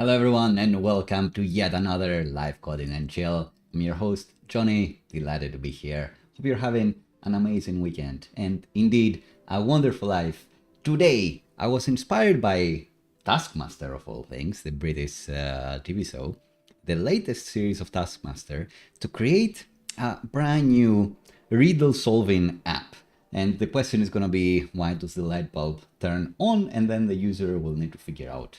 Hello everyone and welcome to yet another live coding and chill. I'm your host Johnny, delighted to be here. Hope you're having an amazing weekend and indeed a wonderful life. Today I was inspired by Taskmaster of all things, the British TV show, the latest series of Taskmaster, to create a brand new riddle solving app. And the question is going to be, why does the light bulb turn on? And then the user will need to figure out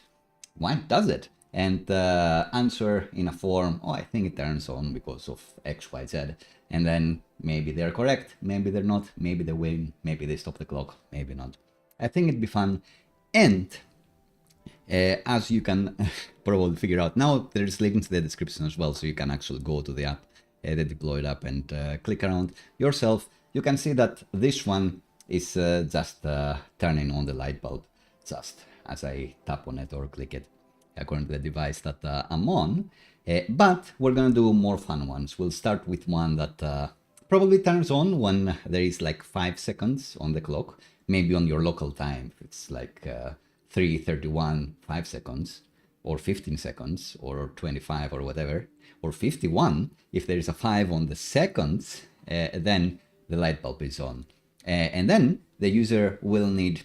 why does it? And answer in a form, oh, I think it turns on because of X, Y, Z. And then maybe they're correct, maybe they're not, maybe they win, maybe they stop the clock, maybe not. I think it'd be fun. And as you can probably figure out, now there's links in the description as well, so you can actually go to the app, the deployed app, and click around yourself. You can see that this one is just turning on the light bulb, just as I tap on it or click it according to the device that I'm on. But we're gonna do more fun ones. We'll start with one that probably turns on when there is like 5 seconds on the clock, maybe on your local time. It's like 3:31, 5 seconds, or 15 seconds, or 25 or whatever, or 51. If there is a 5 on the seconds, then the light bulb is on. And then the user will need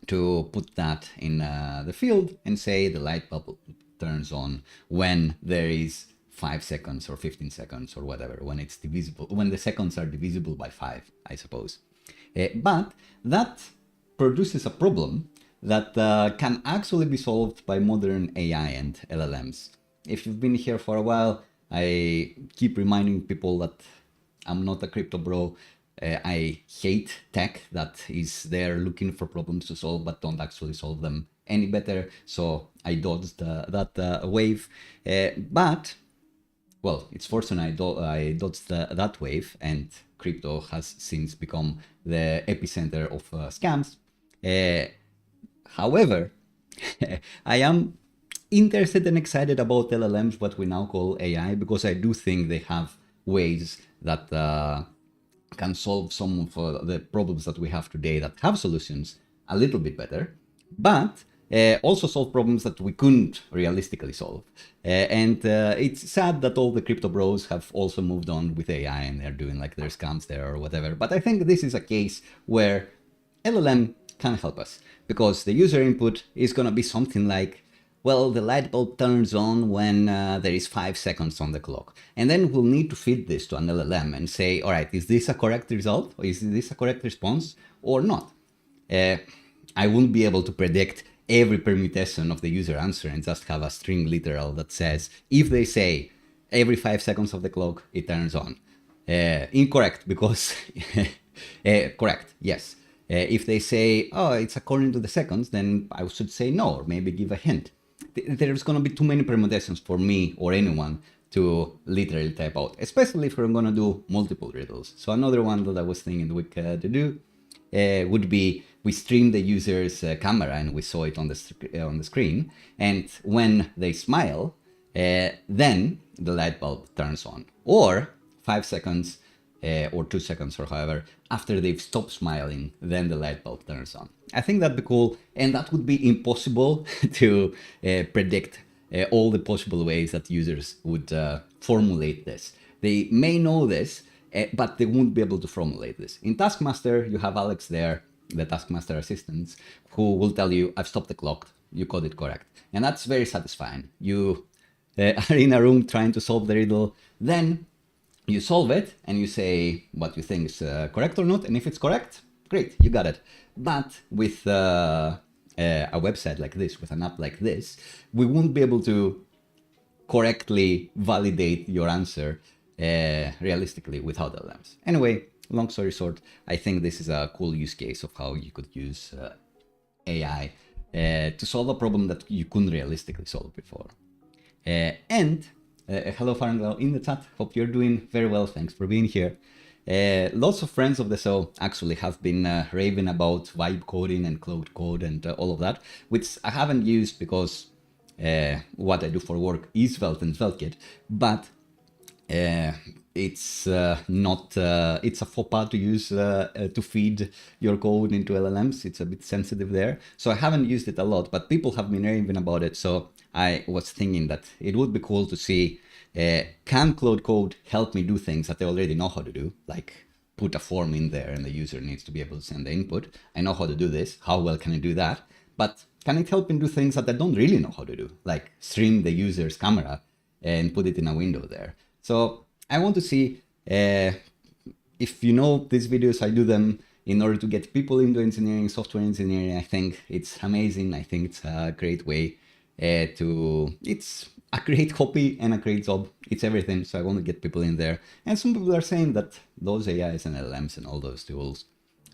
to put that in the field and say the light bulb turns on when there is 5 seconds or 15 seconds or whatever, when it's divisible, when the seconds are divisible by 5, I suppose. But that produces a problem that can actually be solved by modern AI and LLMs. If you've been here for a while, I keep reminding people that I'm not a crypto bro. I hate tech that is there looking for problems to solve but don't actually solve them any better. So I dodged that wave. But, well, it's fortunate I dodged that wave, and crypto has since become the epicenter of scams. However, I am interested and excited about LLMs, what we now call AI, because I do think they have ways that can solve some of the problems that we have today that have solutions a little bit better, but also solve problems that we couldn't realistically solve. And it's sad that all the crypto bros have also moved on with AI and they're doing like their scams there or whatever. But I think this is a case where LLM can help us, because the user input is going to be something like, well, the light bulb turns on when there is 5 seconds on the clock. And then we'll need to feed this to an LLM and say, all right, is this a correct result? Or is this a correct response or not? I won't be able to predict every permutation of the user answer and just have a string literal that says, if they say every 5 seconds of the clock, it turns on. Incorrect, because correct, yes. If they say, oh, it's according to the seconds, then I should say no, or maybe give a hint. There's going to be too many permutations for me or anyone to literally type out, especially if we're going to do multiple riddles. So another one that I was thinking we could do would be, we stream the user's camera and we saw it on the screen, and when they smile, then the light bulb turns on, or 5 seconds or 2 seconds or however after they've stopped smiling, then the light bulb turns on. I think that'd be cool, and that would be impossible to predict all the possible ways that users would formulate this. They may know this, but they won't be able to formulate this. In Taskmaster, you have Alex there, the Taskmaster assistant, who will tell you, I've stopped the clock, you code it correct. And that's very satisfying. You are in a room trying to solve the riddle, then you solve it and you say what you think is correct or not, and if it's correct, great, you got it. But with a website like this, with an app like this, we won't be able to correctly validate your answer realistically without LLMs. Anyway, long story short, I think this is a cool use case of how you could use AI to solve a problem that you couldn't realistically solve before. Hello Faranglo in the chat, hope you're doing very well, thanks for being here. Lots of friends of the show actually have been raving about vibe coding and Claude Code and all of that, which I haven't used because what I do for work is Svelte and SvelteKit, but it's not, it's a faux pas to use to feed your code into LLMs. It's a bit sensitive there. So I haven't used it a lot, but people have been raving about it. So I was thinking that it would be cool to see, can Claude Code help me do things that I already know how to do, like put a form in there and the user needs to be able to send the input. I know how to do this. How well can I do that? But can it help me do things that I don't really know how to do, like stream the user's camera and put it in a window there? So I want to see, if you know these videos, I do them in order to get people into engineering, software engineering. I think it's amazing. I think it's a great way it's a great hobby and a great job. It's everything. So I want to get people in there. And some people are saying that those AIs and LLMs and all those tools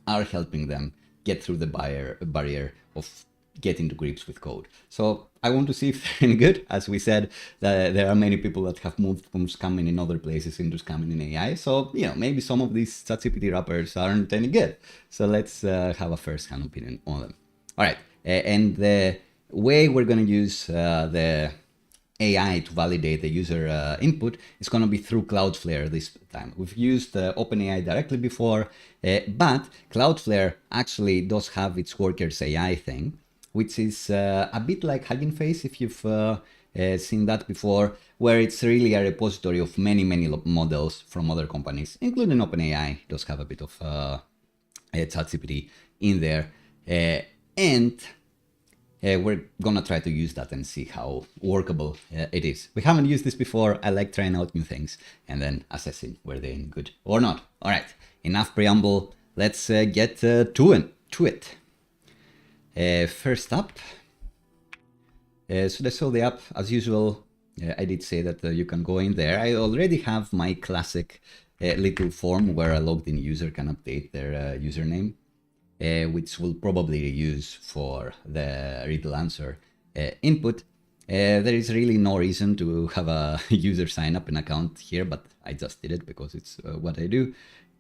are helping them get through the barrier of getting to grips with code. So I want to see if they're any good. As we said, there are many people that have moved from scamming in other places into scamming in AI. So, maybe some of these ChatGPT wrappers aren't any good. So let's have a first-hand opinion on them. All right. And the way we're going to use the AI to validate the user input is going to be through Cloudflare this time. We've used OpenAI directly before, but Cloudflare actually does have its Workers AI thing, which is a bit like Hugging Face, if you've seen that before, where it's really a repository of many models from other companies, including OpenAI. It does have a bit of ChatGPT in there. And we're gonna try to use that and see how workable it is. We haven't used this before. I like trying out new things and then assessing whether they're good or not. All right, enough preamble. Let's get to it. First up, so I saw the app as usual. I did say that you can go in there. I already have my classic little form where a logged in user can update their username. Which we'll probably use for the riddle answer input. There is really no reason to have a user sign up an account here, but I just did it because it's what I do.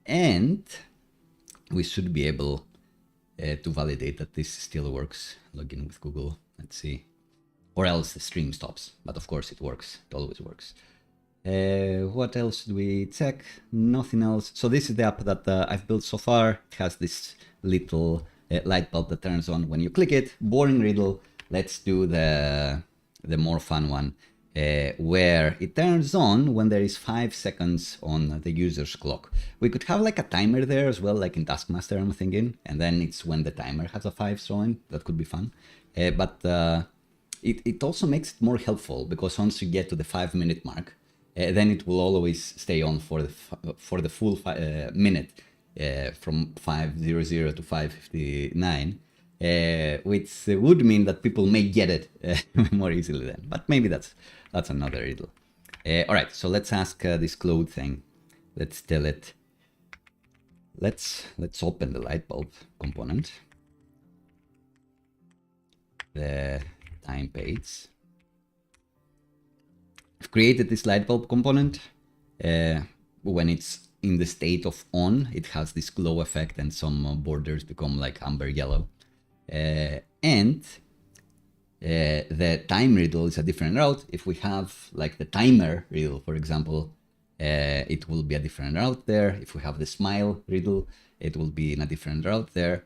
And we should be able to validate that this still works. Log in with Google, let's see. Or else the stream stops, but of course it works, it always works. What else do we check? Nothing else. So this is the app that I've built so far. It has this little light bulb that turns on when you click it. Boring riddle. Let's do the more fun one, where it turns on when there is 5 seconds on the user's clock. We could have like a timer there as well, like in Taskmaster, I'm thinking, and then it's when the timer has a 5 showing. That could be fun. But it also makes it more helpful, because once you get to the 5-minute mark, then it will always stay on for the full minute, from 5:00 to 5:59, which would mean that people may get it more easily then. But maybe that's another riddle. All right, so let's ask this Claude thing. Let's tell it. Let's open the light bulb component, the time page. I've created this light bulb component. When it's in the state of on, it has this glow effect and some borders become like amber yellow. And the time riddle is a different route. If we have like the timer riddle, for example, it will be a different route there. If we have the smile riddle, it will be in a different route there.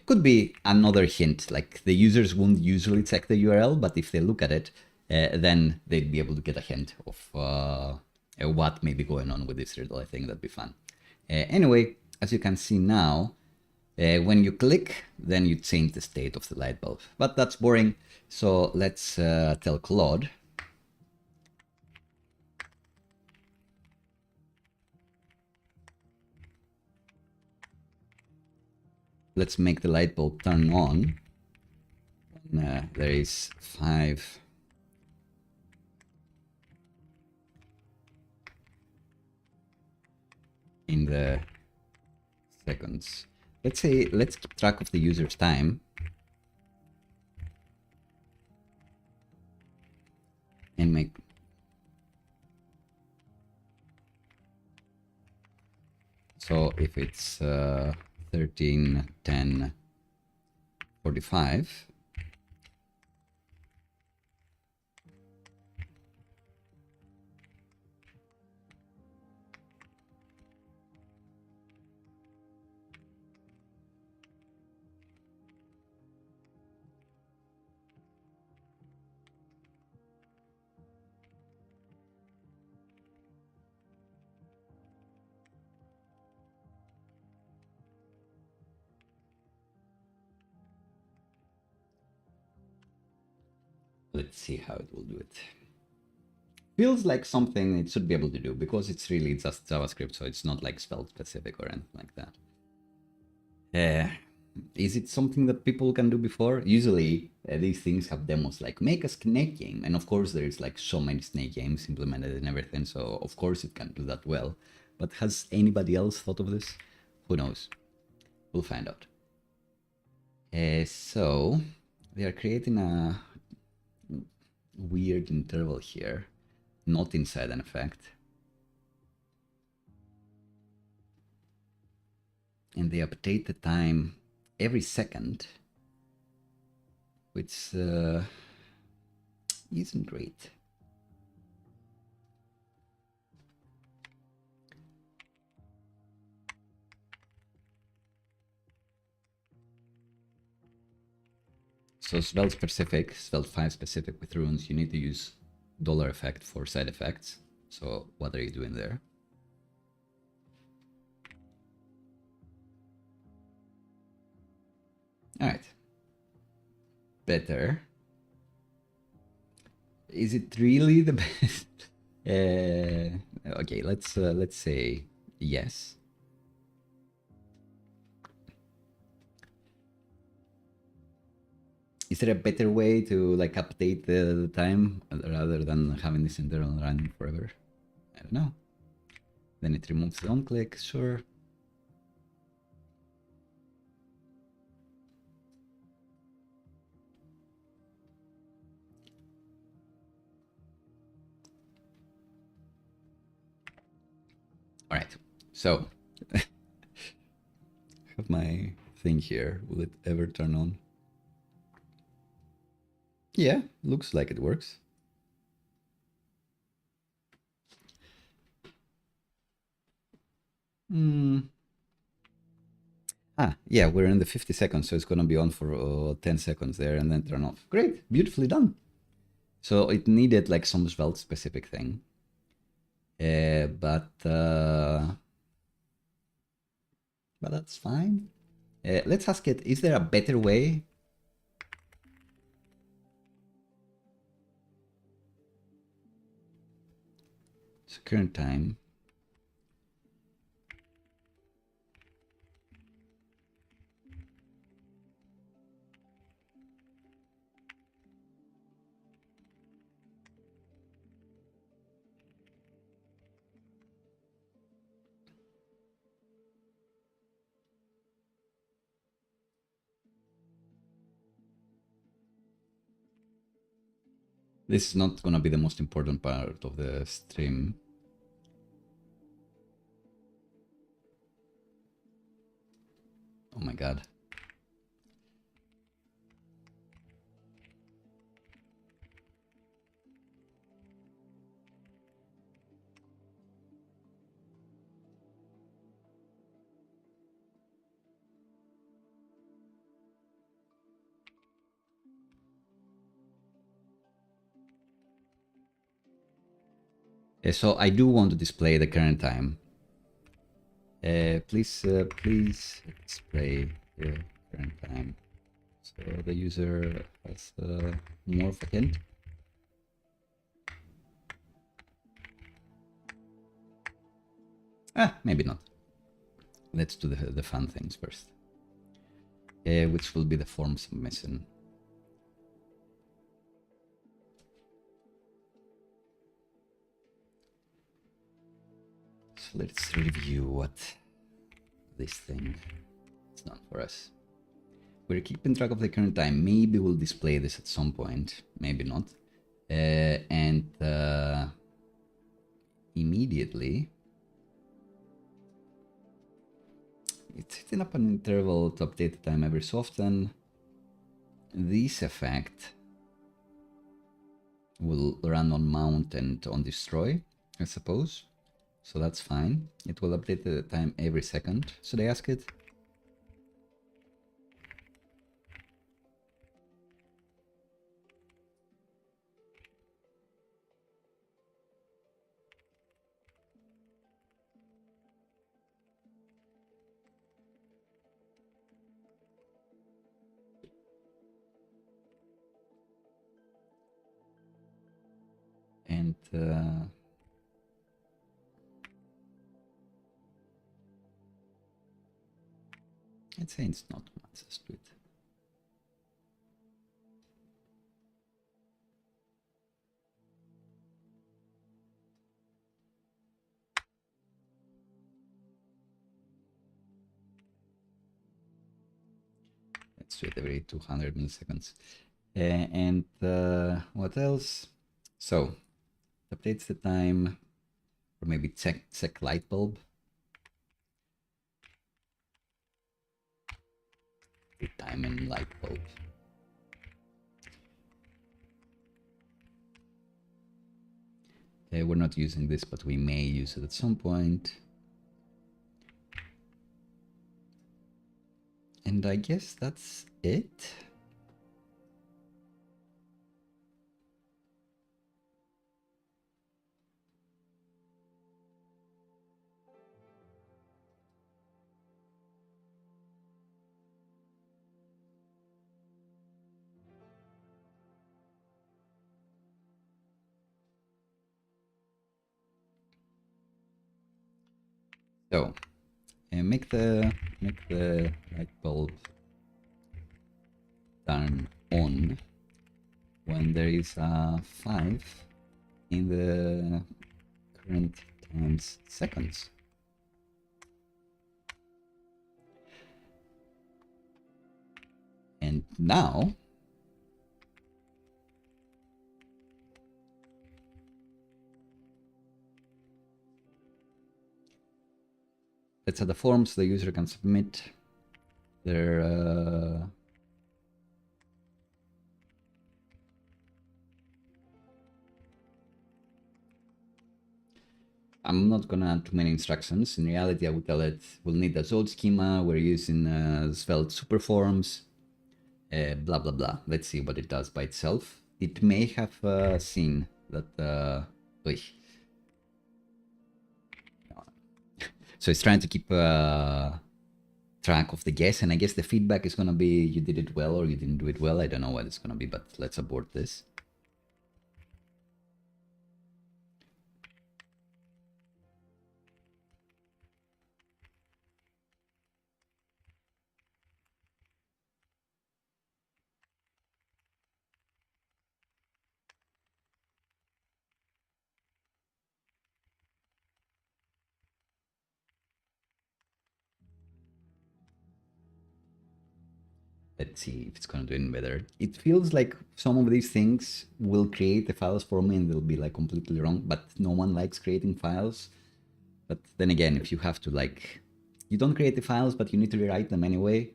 Could be another hint, like the users won't usually check the URL, but if they look at it, then they'd be able to get a hint of what may be going on with this riddle. I think that'd be fun. Anyway, as you can see now, when you click, then you change the state of the light bulb. But that's boring, so let's tell Claude. Let's make the light bulb turn on. There is 5 in the seconds. Let's keep track of the user's time. And make so if it's 13:10:45, Let's see how it will do it. Feels like something it should be able to do because it's really just JavaScript, so it's not like Svelte specific or anything like that. Is it something that people can do before? Usually these things have demos like make a snake game, and of course there's like so many snake games implemented and everything, so of course it can do that well. But has anybody else thought of this? Who knows? We'll find out. So they are creating a weird interval here, not inside an effect. And they update the time every second, which isn't great. So Svelte specific, Svelte 5 specific with runes, you need to use dollar effect for side effects. So what are you doing there? All right. Better. Is it really the best? Okay, let's say yes. Is there a better way to like update the time rather than having this interval running forever? I don't know. Then it removes the on-click, sure. All right, so I have my thing here. Will it ever turn on? Yeah, looks like it works. Yeah, we're in the 50 seconds, so it's going to be on for 10 seconds there and then turn off. Great, beautifully done. So it needed like some Svelte specific thing. But that's fine. Let's ask it, is there a better way? So current time. This is not going to be the most important part of the stream. Oh my god. So I do want to display the current time. Please display the current time. So the user has more of a hint. Maybe not. Let's do the fun things first. Which will be the form submission. So let's review what this thing is done for us. We're keeping track of the current time. Maybe we'll display this at some point, maybe not. And immediately, it's setting up an interval to update the time every so often. This effect will run on mount and on destroy, I suppose. So that's fine. It will update the time every second. Should I ask it? I'd say it's not much. Let's do it. Let's do it every 200 milliseconds. And what else? So updates the time, or maybe check lightbulb. The time in lightbulb. We're not using this, but we may use it at some point. And I guess that's it. So make the light bulb turn on when there is a 5 in the current times seconds. And now let's add the forms the user can submit their I'm not gonna add too many instructions. In reality, I would tell it we'll need a Zod schema. We're using Svelte superforms, blah blah blah. Let's see what it does by itself. It may have seen that. So it's trying to keep track of the guess, and I guess the feedback is gonna be you did it well or you didn't do it well. I don't know what it's gonna be, but let's abort this. Let's see if it's gonna do it better. It feels like some of these things will create the files for me and they'll be like completely wrong, but no one likes creating files. But then again, if you have to like, you don't create the files, but you need to rewrite them anyway.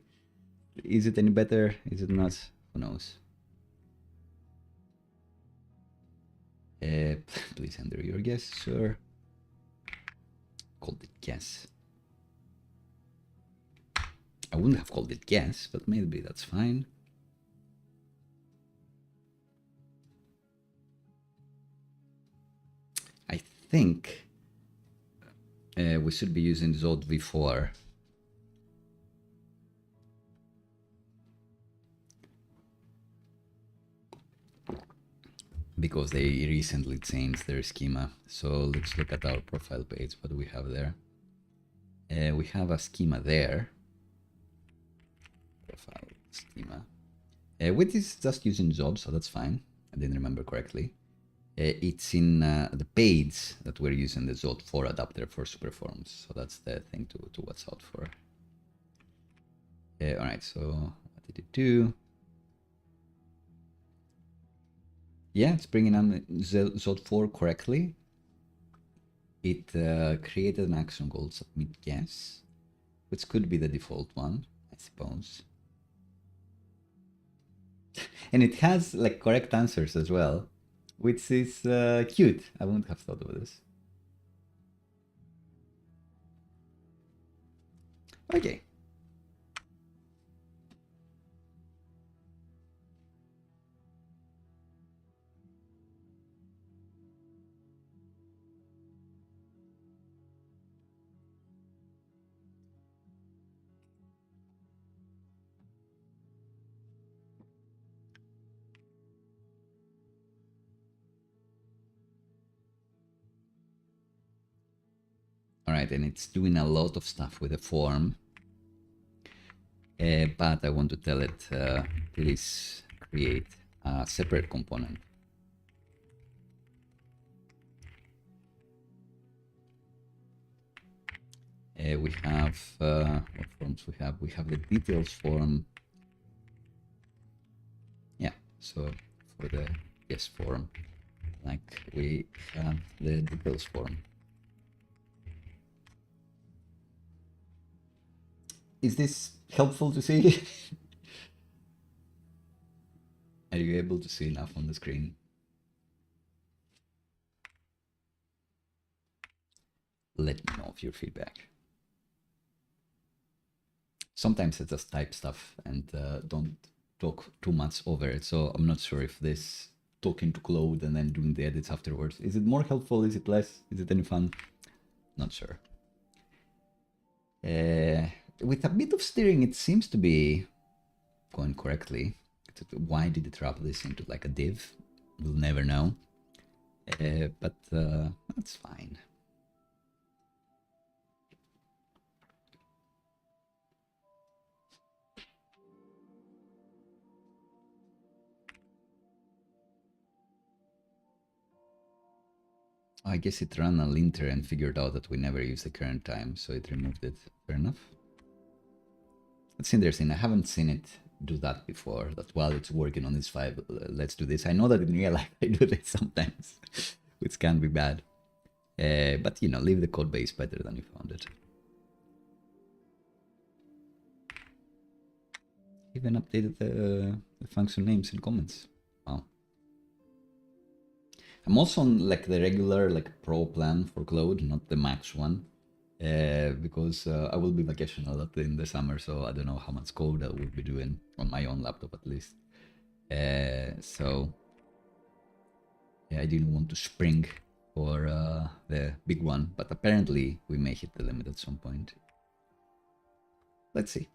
Is it any better? Is it not? Who knows? Please enter your guess, sir. Called it guess. I wouldn't have called it guess, but maybe that's fine. I think we should be using Zod v4. Because they recently changed their schema. So let's look at our profile page. What do we have there? We have a schema there. Profile schema. Which is just using Zod, so that's fine. I didn't remember correctly. It's in the page that we're using the Zod 4 adapter for superforms. So that's the thing to watch out for. Alright, so what did it do? Yeah, it's bringing on Zod 4 correctly. It created an action called submit guess, which could be the default one, I suppose. And it has like correct answers as well, which is cute. I wouldn't have thought of this. Okay. All right, and it's doing a lot of stuff with the form. but I want to tell it, please create a separate component. We have, what forms we have? We have the details form. Yeah, so for the yes form, like we have the details form. Is this helpful to see? Are you able to see enough on the screen? Let me know of your feedback. Sometimes I just type stuff and don't talk too much over it, so I'm not sure if this talking to Claude and then doing the edits afterwards, is it more helpful, is it less, is it any fun? Not sure. With a bit of steering, it seems to be going correctly. Why did it wrap this into like a div? We'll never know. But that's fine. I guess it ran a linter and figured out that we never use the current time, so it removed it. Fair enough. That's interesting. I haven't seen it do that before, that while it's working on this file, let's do this. I know that in real life I do this sometimes, which can be bad. But, you know, leave the code base better than you found it. Even updated the function names and comments. Wow. I'm also on like the regular like pro plan for Claude, not the max one, because I will be vacation a lot in the summer, so I don't know how much code I will be doing on my own laptop at least. So yeah, I didn't want to spring for the big one, but apparently we may hit the limit at some point. Let's see.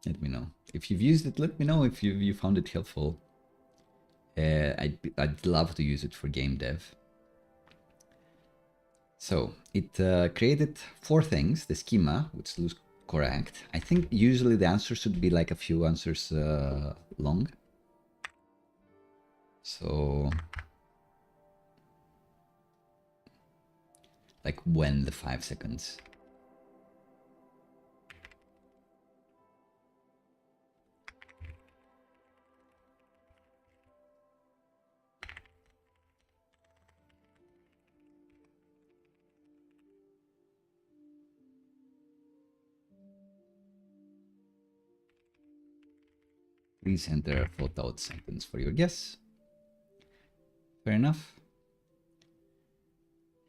Let me know if you've used it. Let me know if you found it helpful. I'd love to use it for game dev. So it created 4 things, the schema, which looks correct. I think usually the answer should be like a few answers long. So like when the 5 seconds. Please enter a thought out sentence for your guess. Fair enough.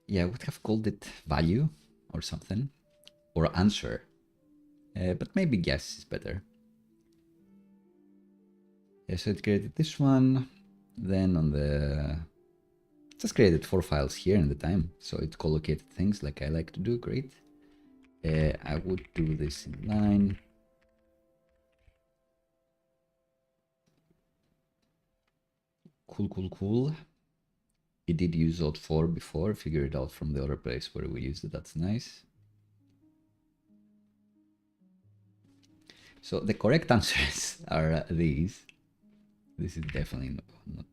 Yeah, I would have called it value or something, or answer, but maybe guess is better. Yeah, so it created this one, then on the... Just created 4 files here in the time, so it collocated things like I like to do, great. I would do this in line. Cool. It did use Odd4 before, figure it out from the other place where we used it, that's nice. So the correct answers are these. This is definitely not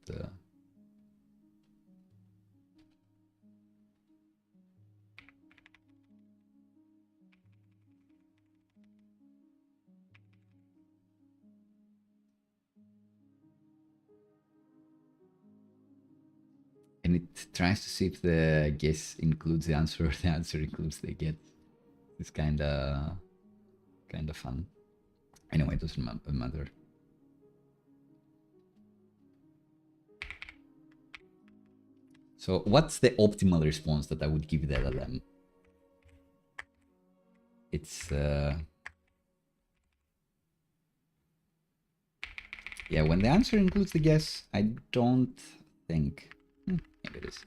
and it tries to see if the guess includes the answer or the answer includes the get. It's kind of fun. Anyway, it doesn't matter. So what's the optimal response that I would give the LLM? It's yeah, when the answer includes the guess, I don't think maybe it is.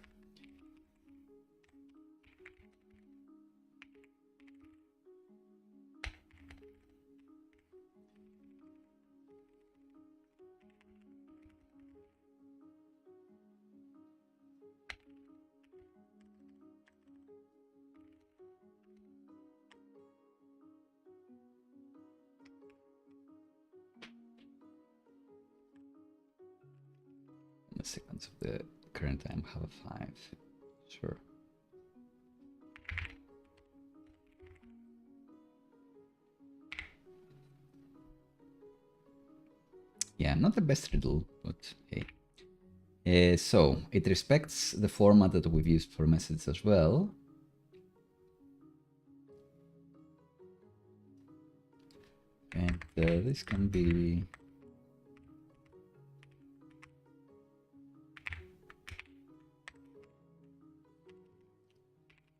the sequence of the current time have a 5. Sure. Yeah, not the best riddle, but hey. So it respects the format that we've used for messages as well. And this can be...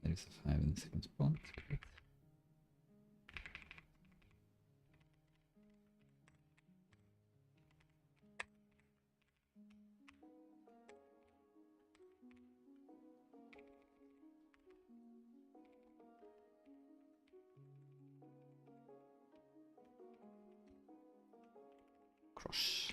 There is a 5 in the second spot. Great. Cross.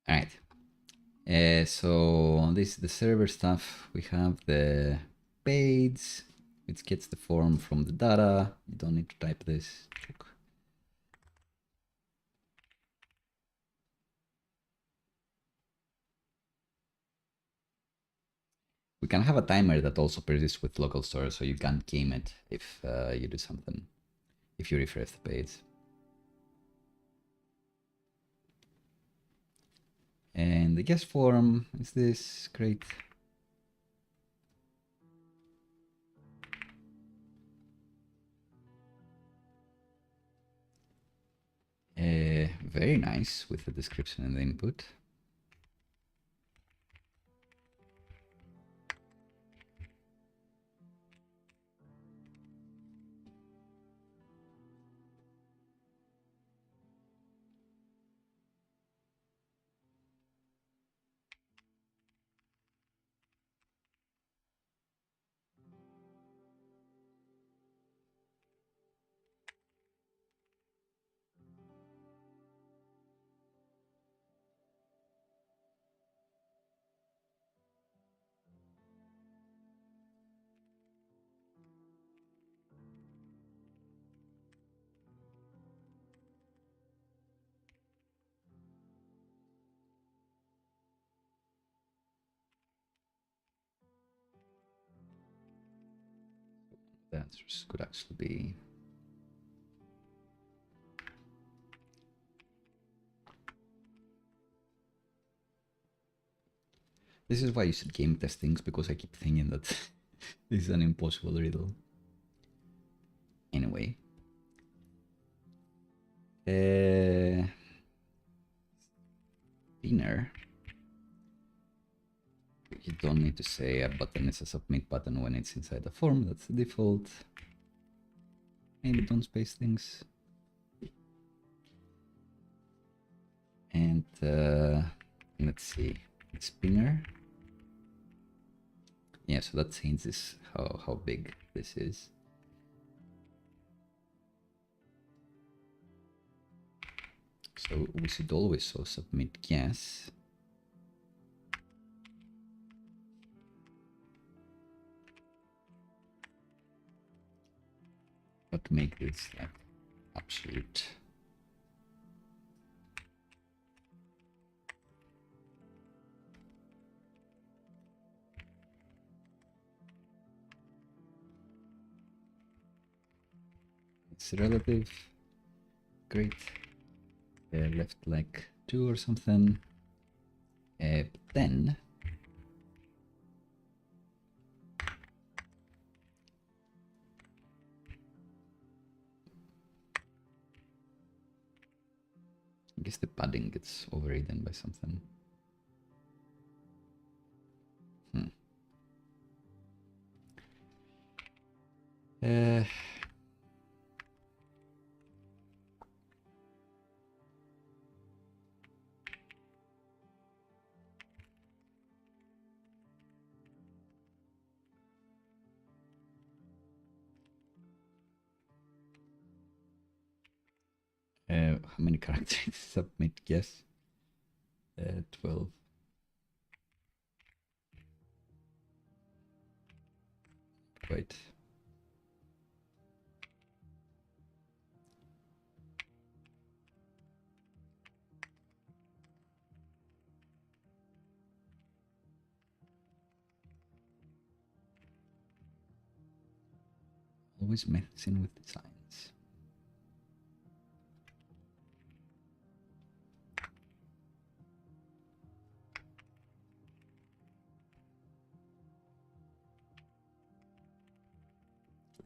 All right. So on this, the server stuff, we have the page, which gets the form from the data. You don't need to type this. We can have a timer that also persists with local storage, so you can't game it if you do something, if you refresh the page. And the guest form is this. Great. Very nice with the description and the input. The answers could actually be this is why you should game test things, because I keep thinking that this is an impossible riddle. Anyway. Dinner. You don't need to say a button is a submit button when it's inside the form. That's the default. Maybe don't space things. And let's see, spinner. Yeah, so that changes how big this is. So we should always so submit yes. But make this like absolute. It's relative. Great. Left like 2 or something. But then I guess the padding gets overridden by something. Uh, how many characters submit? Yes. 12. Wait. Always messing with designs.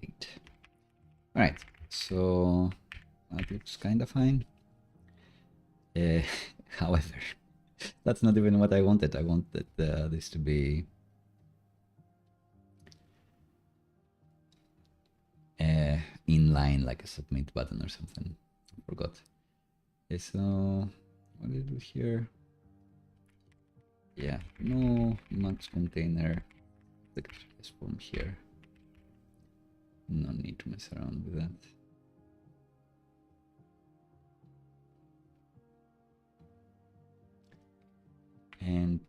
Late. All right. So that looks kind of fine. However, that's not even what I wanted. I wanted this to be inline, like a submit button or something. I forgot. Okay, so what do we do here? Yeah, no max container. Click transform here. No need to mess around with that. And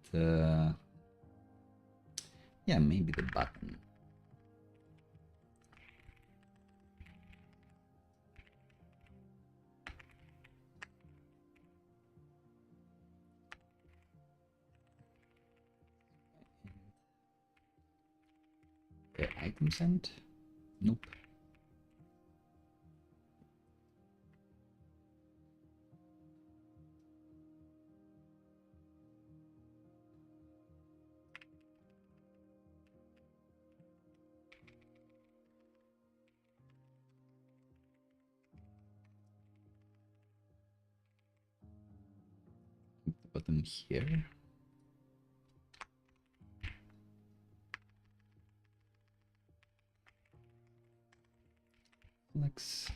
yeah, maybe the button. Item sent? Nope. Button here. Alex.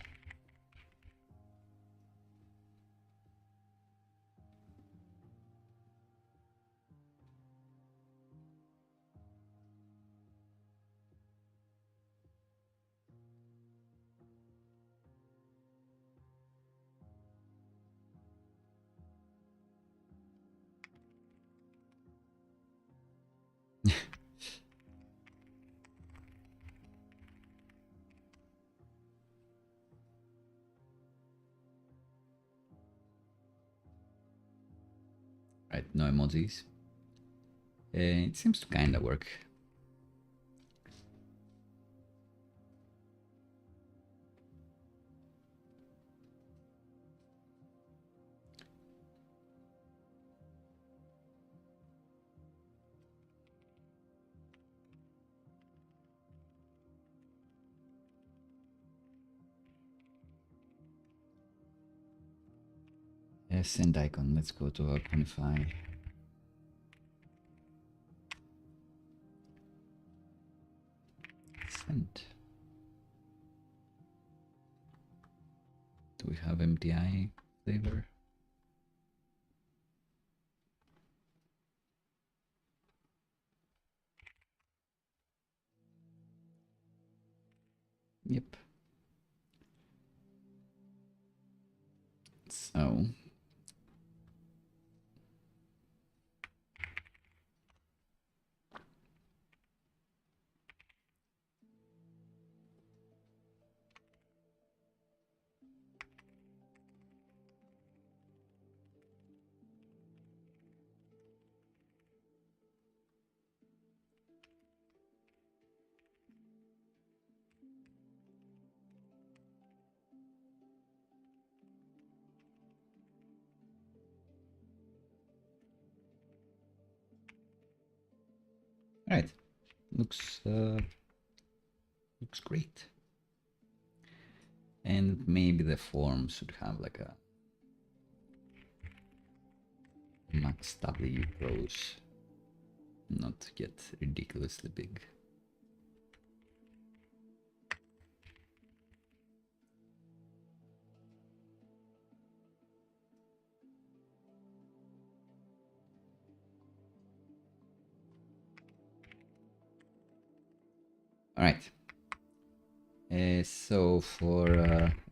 Right, no emojis. It seems to kinda work. Send icon. Let's go to JOHNNIFY. Send. Do we have MDI flavor? Yep. So all right, looks great. And maybe the form should have like a max W rows, not get ridiculously big. All right. So for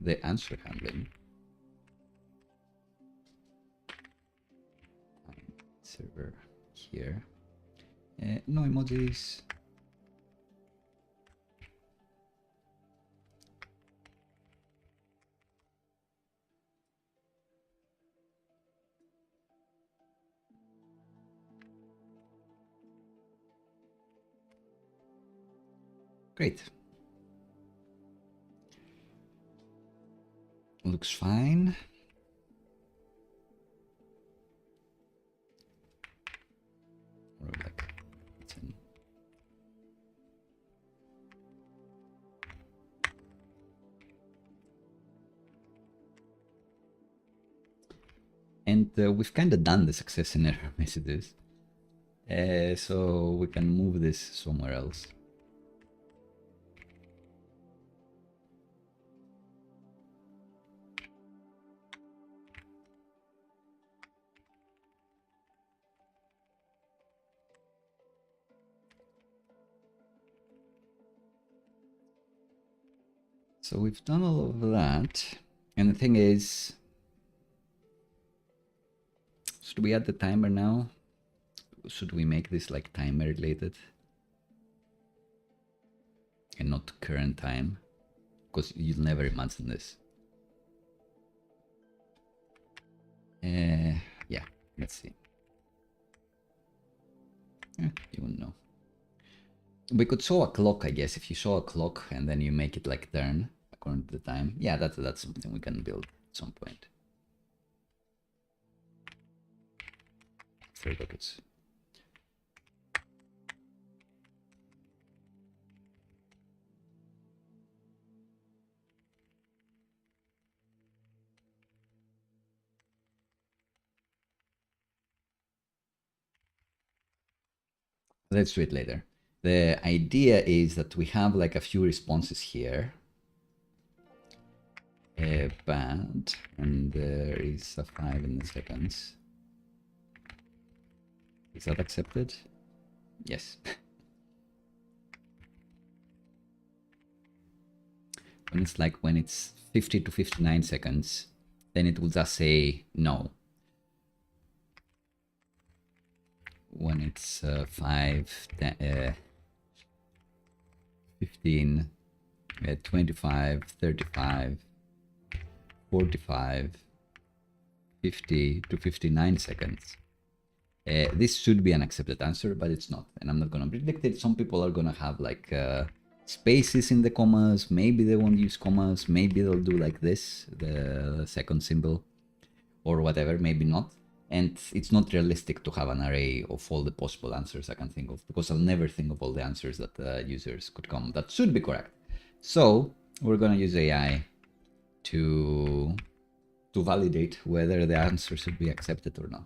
the answer handling, server here, no emojis. Great. Looks fine. Or like 10. And we've kind of done the success and error messages. So we can move this somewhere else. So we've done all of that. And the thing is, should we add the timer now? Should we make this like timer related? And not current time? Because you'll never imagine this. Yeah, let's see. You wouldn't know. We could show a clock, I guess. If you show a clock and then you make it like turn according to the time. Yeah, that's something we can build at some point. 3 buckets. Let's do it later. The idea is that we have like a few responses here. Bad, and there is a 5 in the seconds. Is that accepted? Yes. when it's 50 to 59 seconds, then it will just say no. When it's 5, 10, 15, 25, 35, 45, 50 to 59 seconds. This should be an accepted answer, but it's not. And I'm not going to predict it. Some people are going to have like spaces in the commas. Maybe they won't use commas. Maybe they'll do like this, the second symbol, or whatever. Maybe not. And it's not realistic to have an array of all the possible answers I can think of, because I'll never think of all the answers that users could come that should be correct. So we're going to use AI to validate whether the answer should be accepted or not.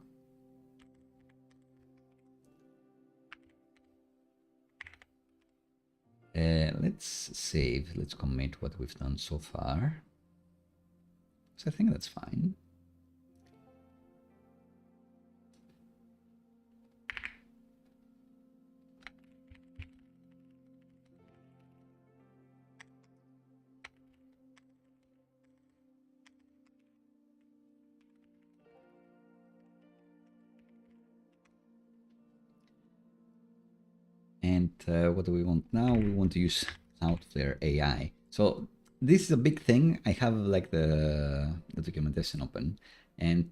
Let's save. Let's commit what we've done so far. So I think that's fine. And what do we want now? We want to use Cloudflare AI. So this is a big thing. I have like the documentation open, and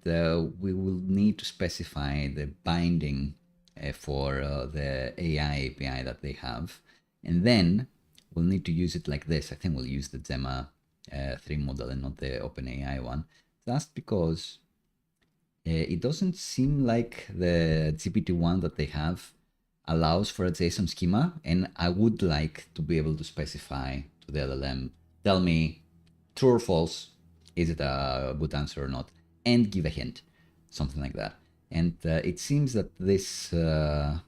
we will need to specify the binding for the AI API that they have. And then we'll need to use it like this. I think we'll use the Gemma 3 model and not the OpenAI one, just because it doesn't seem like the GPT-1 that they have allows for a JSON schema, and I would like to be able to specify to the LLM, tell me true or false, is it a good answer or not, and give a hint, something like that. And it seems that this Gemma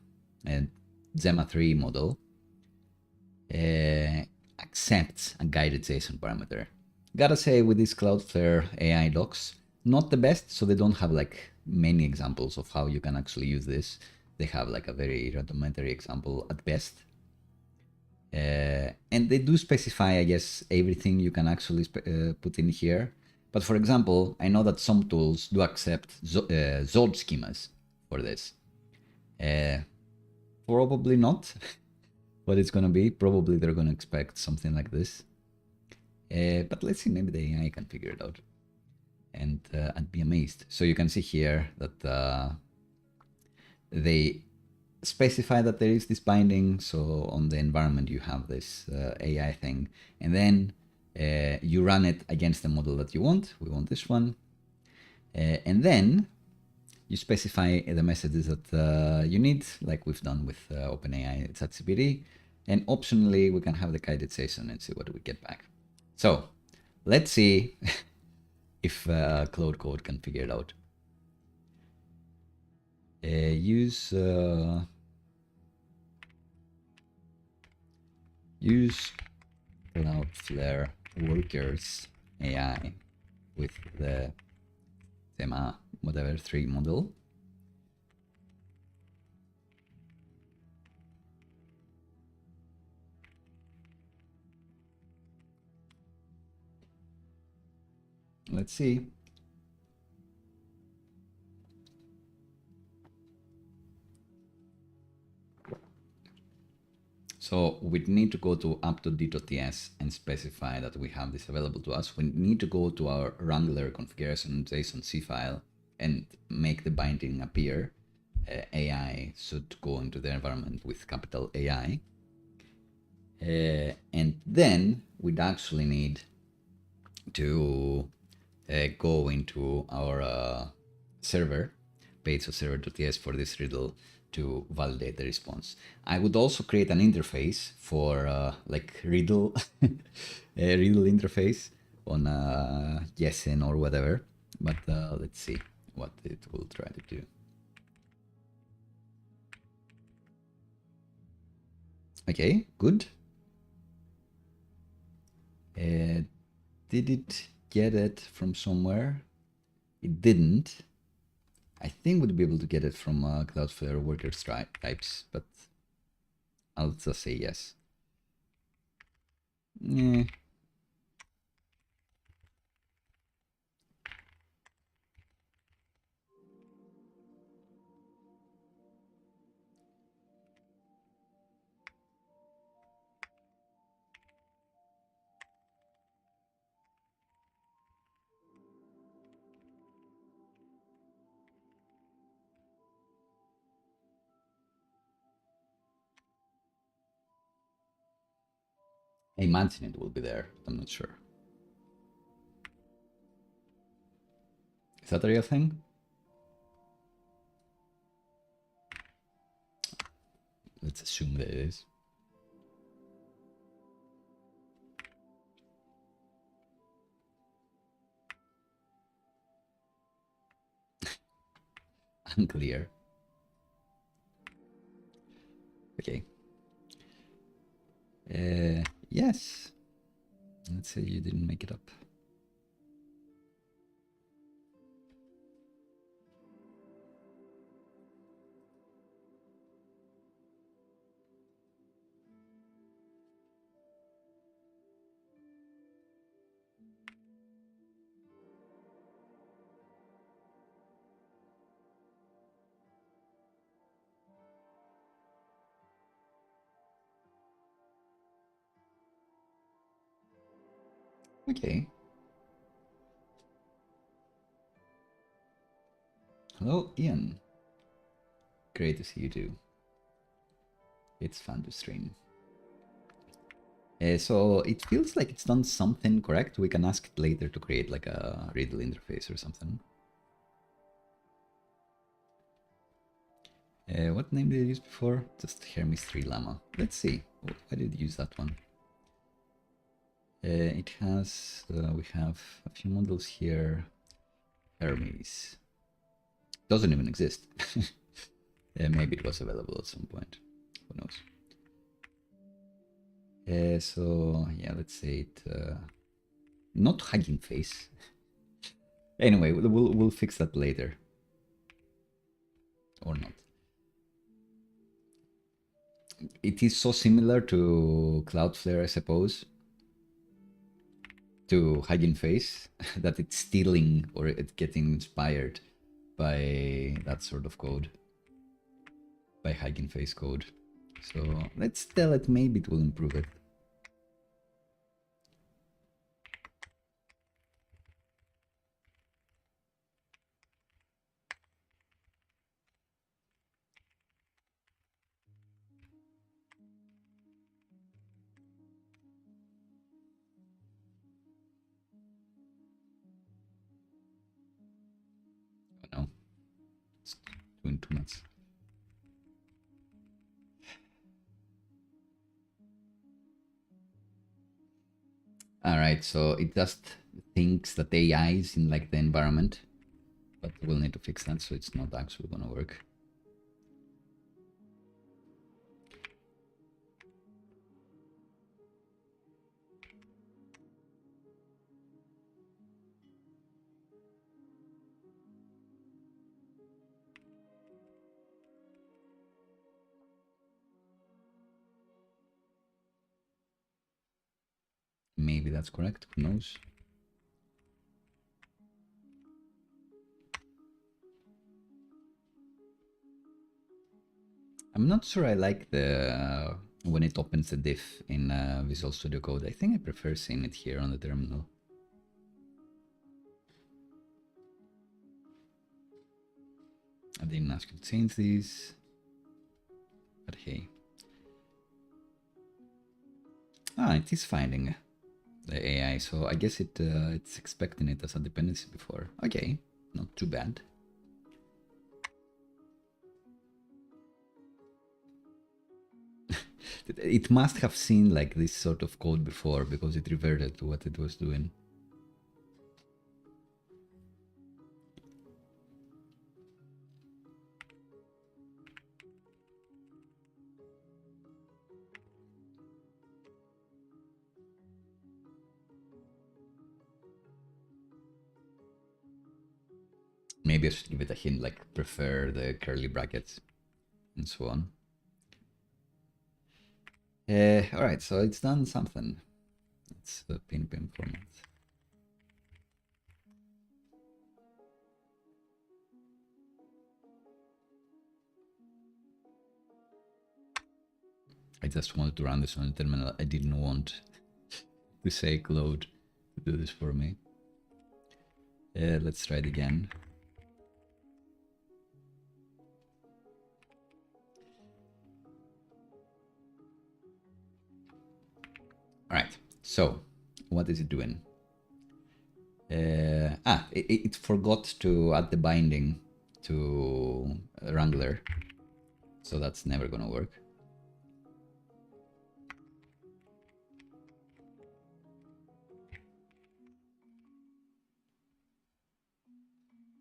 3 model accepts a guided JSON parameter. Gotta say, with these Cloudflare AI docs, not the best, so they don't have like many examples of how you can actually use this. They have like a very rudimentary example at best. And they do specify, I guess, everything you can actually put in here. But for example, I know that some tools do accept Zod schemas for this. Probably not what it's going to be. Probably they're going to expect something like this. But let's see, maybe the AI can figure it out. And I'd be amazed. So you can see here that they specify that there is this binding. So on the environment, you have this AI thing. And then you run it against the model that you want. We want this one. And then you specify the messages that you need, like we've done with OpenAI ChatGPT. And optionally, we can have the guided session and see what we get back. So let's see if Claude Code can figure it out. Use Cloudflare Workers AI with the thema whatever 3 model. Let's see. So we need to go to app.d.ts and specify that we have this available to us. We need to go to our Wrangler configuration JSON-C file and make the binding appear. AI should go into the environment with capital AI. And then we'd actually need to go into our server, page of server.ts for this riddle to validate the response. I would also create an interface for like riddle, a riddle interface on JSON or whatever. But let's see what it will try to do. Okay, good. Did it get it from somewhere? It didn't. I think we'd be able to get it from Cloudflare workers types, but I'll just say yes. Yeah. I imagine it will be there. I'm not sure. Is that a real thing? Let's assume that it is. Unclear. Okay. Yes. Let's say you didn't make it up. Okay. Hello, Ian. Great to see you too. It's fun to stream. So it feels like it's done something correct. We can ask it later to create like a riddle interface or something. What name did I use before? Just Hermes 3 Llama. Let's see. Why did I use that one? It has, we have a few models here. Hermes. Doesn't even exist. Maybe it was available at some point. Who knows? So yeah, let's say it. Not Hugging Face. Anyway, we'll fix that later. Or not. it is so similar to Cloudflare, I suppose, to Hugging Face, that it's stealing or it's getting inspired by that sort of code, by Hugging Face code. So let's tell it, maybe it will improve it. Oh no, it's doing too much. All right, so it just thinks that AI is in like the environment, but we'll need to fix that so it's not actually gonna work. Maybe that's correct, who knows? I'm not sure I like the when it opens the diff in Visual Studio Code. I think I prefer seeing it here on the terminal. I didn't ask you to change these, but hey. Ah, it is finding the AI, so I guess it's expecting it as a dependency before. Okay, not too bad. It must have seen like this sort of code before because it reverted to what it was doing. Maybe I should give it a hint, like prefer the curly brackets and so on. All right, so it's done something. It's the pin format. I just wanted to run this on the terminal. I didn't want to say Claude to do this for me. Let's try it again. All right, so what is it doing? It forgot to add the binding to Wrangler, so that's never gonna work.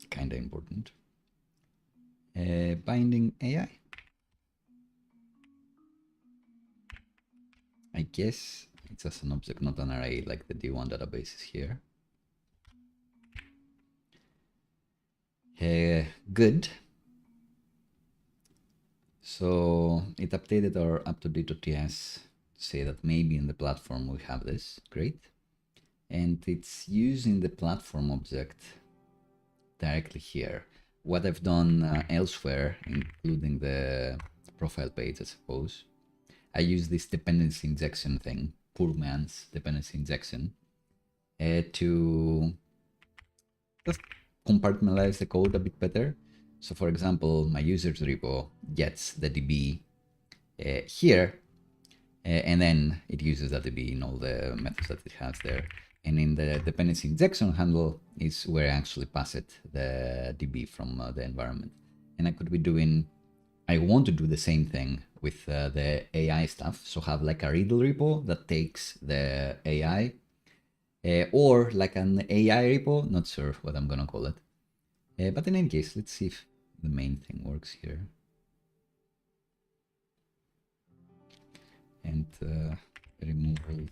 Kinda important. Binding AI. I guess it's just an object, not an array, like the D1 database is here. Good. So it updated our up-to-date.ts to say that maybe in the platform we have this. Great. And it's using the platform object directly here. What I've done elsewhere, including the profile page, I suppose, I use this dependency injection thing, poor man's dependency injection, to just compartmentalize the code a bit better. So for example, my users repo gets the DB here, and then it uses that DB in all the methods that it has there. And in the dependency injection handle is where I actually pass it, the DB from the environment. And I could be doing, I want to do the same thing with the AI stuff. So have like a riddle repo that takes the AI, or like an AI repo, not sure what I'm gonna call it. But in any case, let's see if the main thing works here. And removal.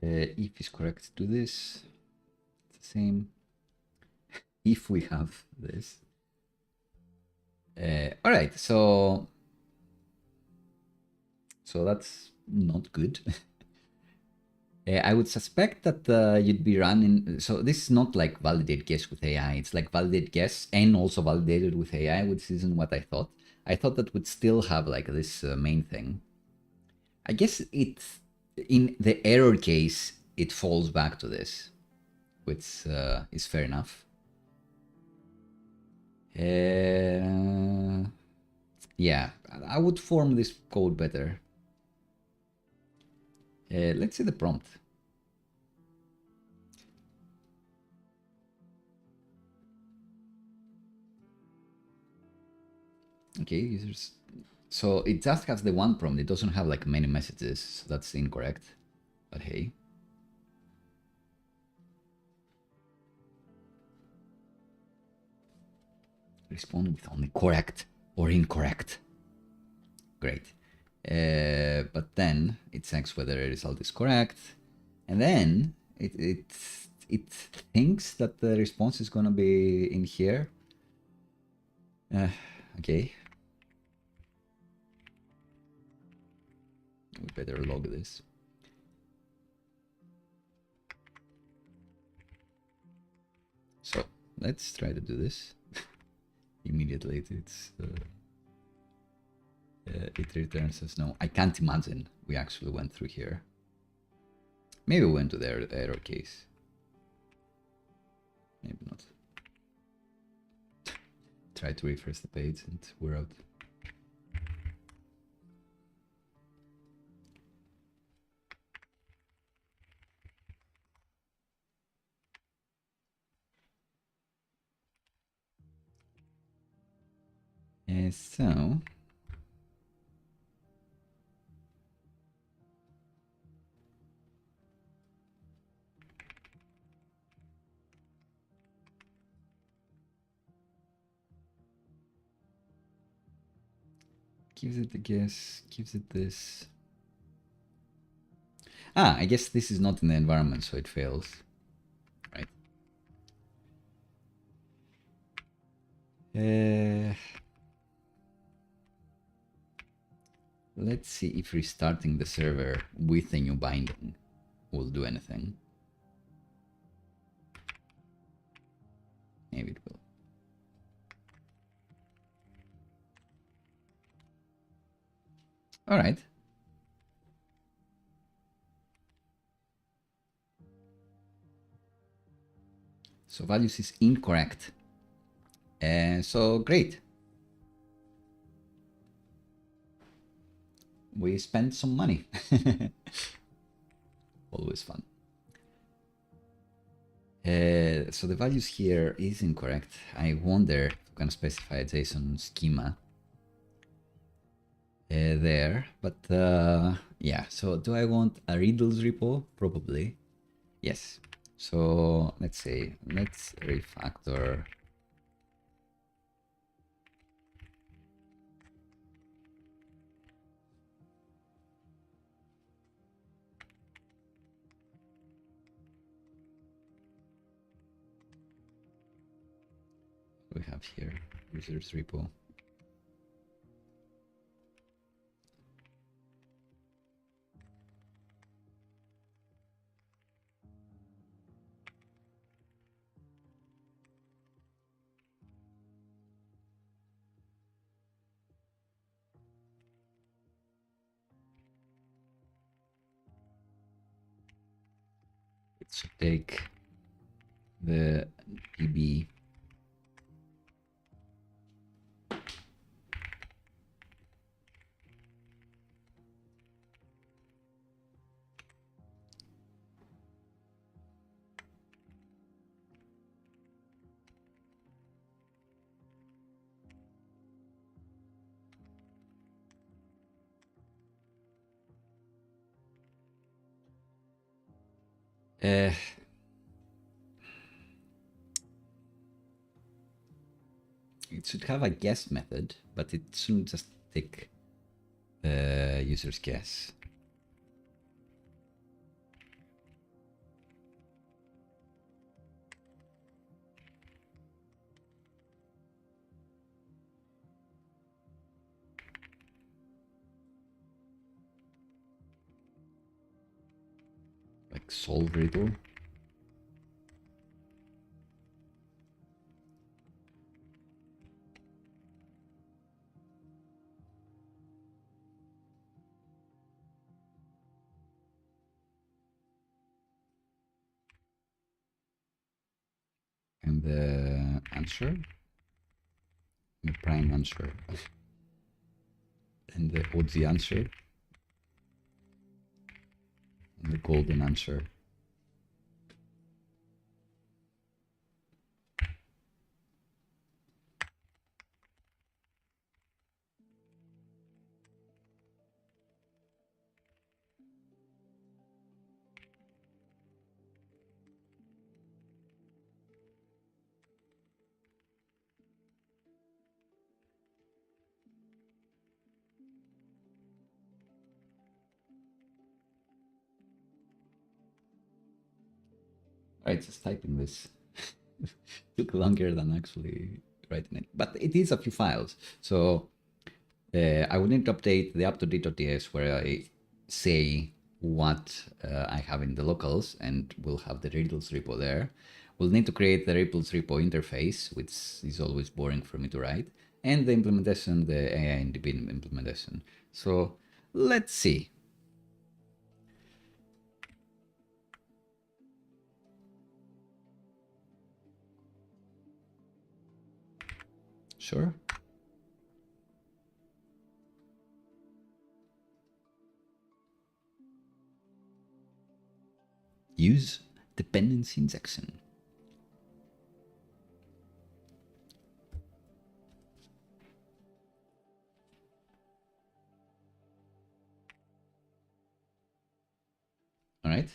If is correct to this, it's the same. If we have this. All right, so that's not good. I would suspect that you'd be running. So this is not like validate guess with AI. It's like validate guess and also validated with AI, which isn't what I thought. I thought that would still have like this main thing. I guess it's in the error case, it falls back to this, which is fair enough. Yeah, I would form this code better. Let's see the prompt. Okay, users. So it just has the one prompt. It doesn't have like many messages. So that's incorrect. But hey. Respond with only correct or incorrect. Great. But then it checks whether a result is correct. And then it thinks that the response is going to be in here. Okay. We better log this. So let's try to do this. Immediately it returns us no. I can't imagine we actually went through here. Maybe we went to the error case. Maybe not. Try to refresh the page and we're out. So gives it a guess, gives it this. I guess this is not in the environment, so it fails. Right. Let's see if restarting the server with a new binding will do anything. Maybe it will. All right. So values is incorrect. So great. We spent some money. Always fun. So the values here is incorrect. I wonder if we can specify a JSON schema there, but yeah. So do I want a riddles repo? Probably. Yes. So let's say, let's refactor. We have here users repo. It should take the DB. It should have a guess method, but it shouldn't just take the user's guess. solve riddle. And the answer, the prime answer, and what's the answer, and the golden answer. Right, just typing this took longer than actually writing it, but it is a few files. So I will need to update the up-to-date.ts where I say what I have in the locals, and we'll have the riddles repo there. We'll need to create the riddles repo interface, which is always boring for me to write, and the implementation, the AI and DB implementation. So let's see. Sure. Use dependency injection. All right.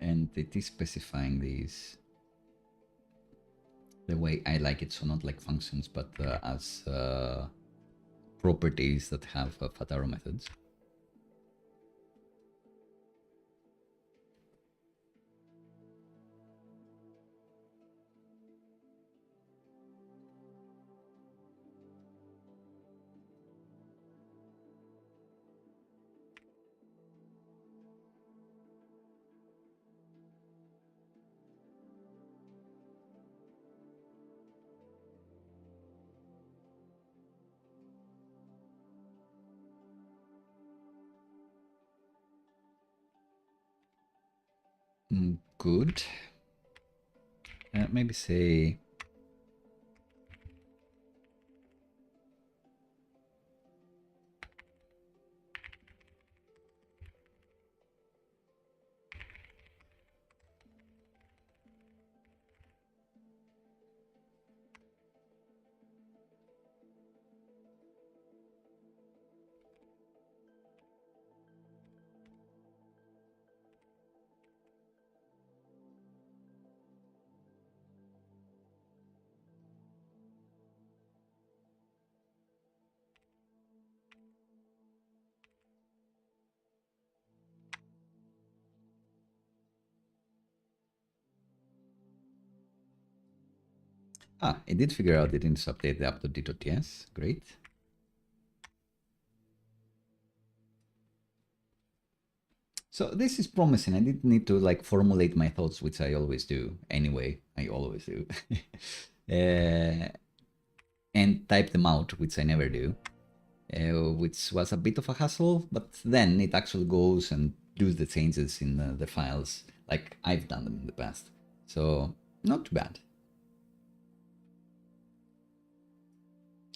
And it is specifying these the way I like it, so not like functions, but as properties that have fat arrow methods. Good. Maybe say it did figure out it needs to update the up.d.ts. Great. So this is promising. I didn't need to like formulate my thoughts, which I always do. Anyway, I always do. And type them out, which I never do. Which was a bit of a hassle, but then it actually goes and does the changes in the files like I've done them in the past. So not too bad.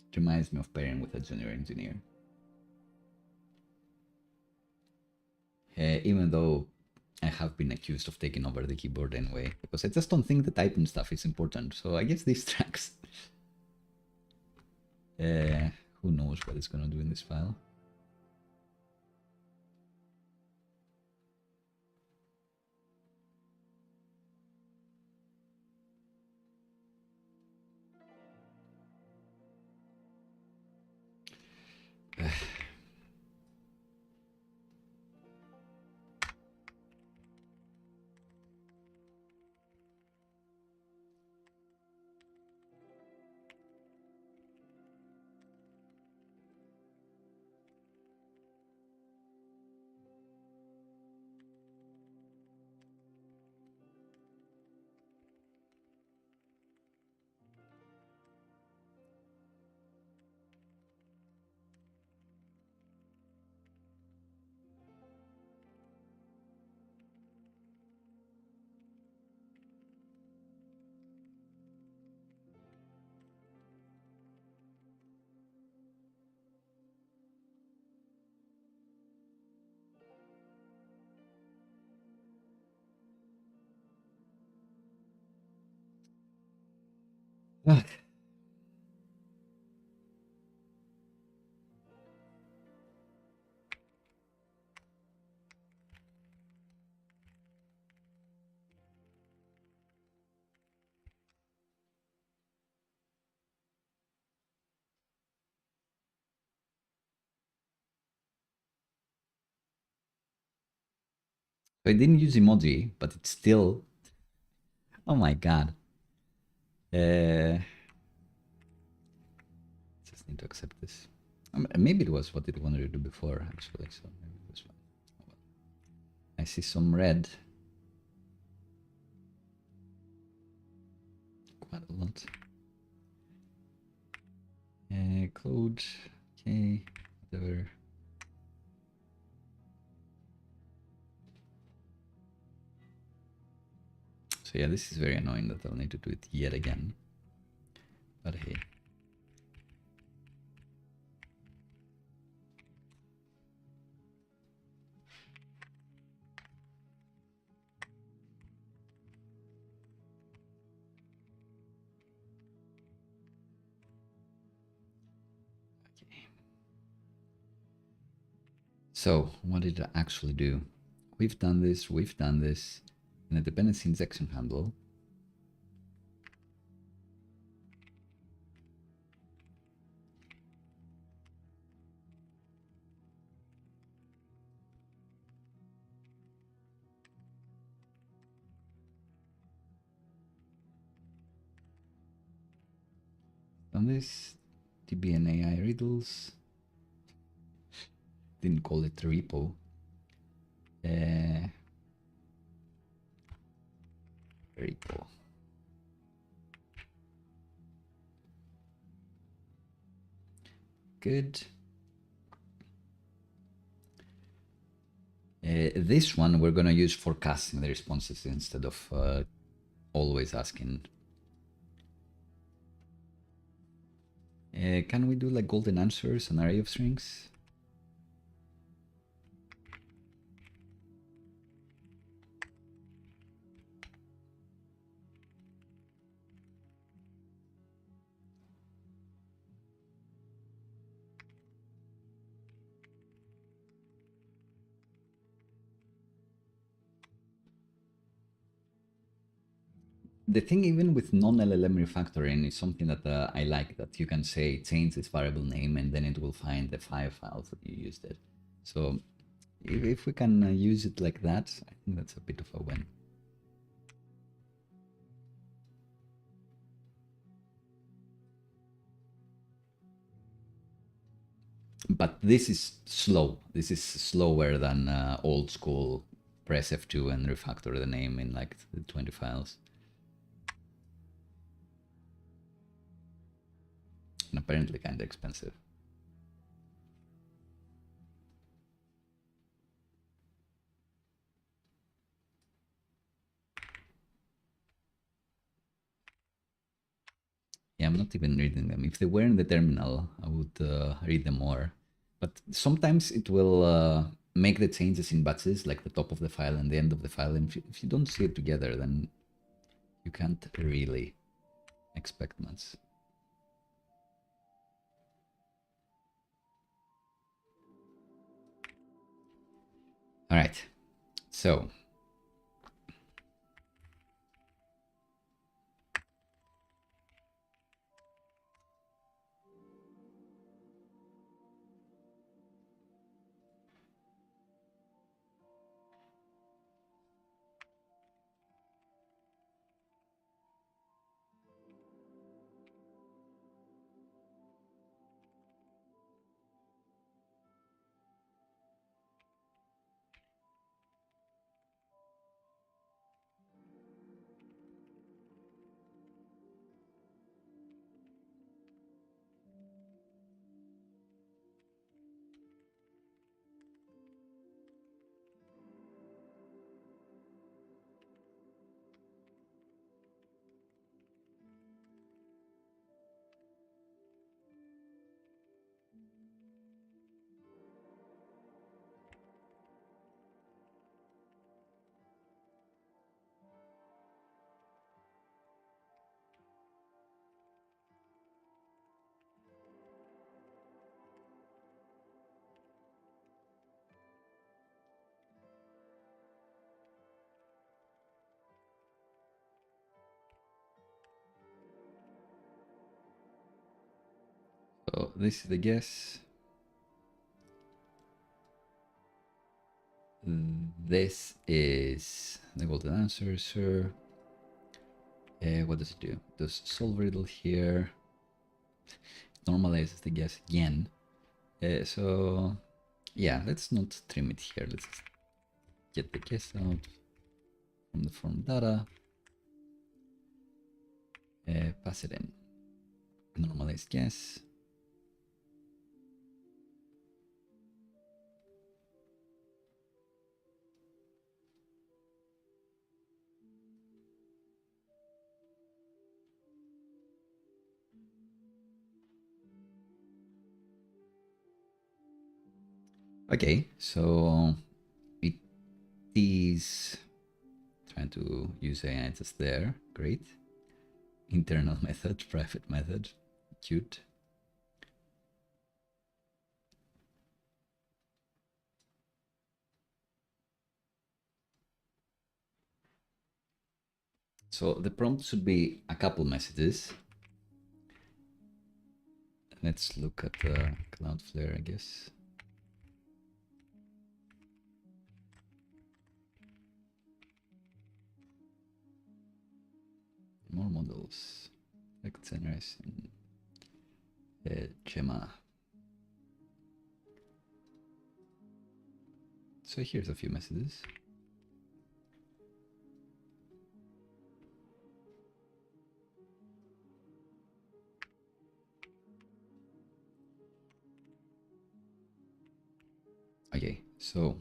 It reminds me of pairing with a junior engineer. Even though I have been accused of taking over the keyboard anyway, because I just don't think the typing stuff is important. So I guess these tracks. Who knows what it's gonna do in this file. Ah, I didn't use emoji, but it's still. Oh my god. Just need to accept this. Maybe it was what it wanted to do before, actually. So maybe it was fine. Oh, well. I see some red. Quite a lot. Code. Okay. Whatever. So yeah, this is very annoying that I'll need to do it yet again. But hey. Okay. So what did I actually do? We've done this, in a dependency injection handle. Done this, DBN AI riddles. Didn't call it repo. Repo. Good. This one we're gonna use forecasting the responses instead of always asking. Can we do like golden answers, an array of strings? The thing even with non-LLM refactoring is something that I like, that you can say change this variable name and then it will find the 5 files that you used it. So if we can use it like that, I think that's a bit of a win. But this is slow. This is slower than old school press F2 and refactor the name in like 20 files. And apparently kind of expensive. Yeah, I'm not even reading them. If they were in the terminal, I would read them more. But sometimes it will make the changes in batches, like the top of the file and the end of the file. And if you don't see it together, then you can't really expect much. All right, so So this is the guess. This is the golden answer, sir. What does it do? It does solve riddle here. Normalizes the guess again. So yeah, let's not trim it here. Let's get the guess out from the form data. Pass it in. Normalized guess. Okay, so it is trying to use AI just there. Great. Internal method, private method. Cute. So the prompt should be a couple messages. Let's look at Cloudflare, I guess. More models. Like generation. Gemma. So here's a few messages. Okay, so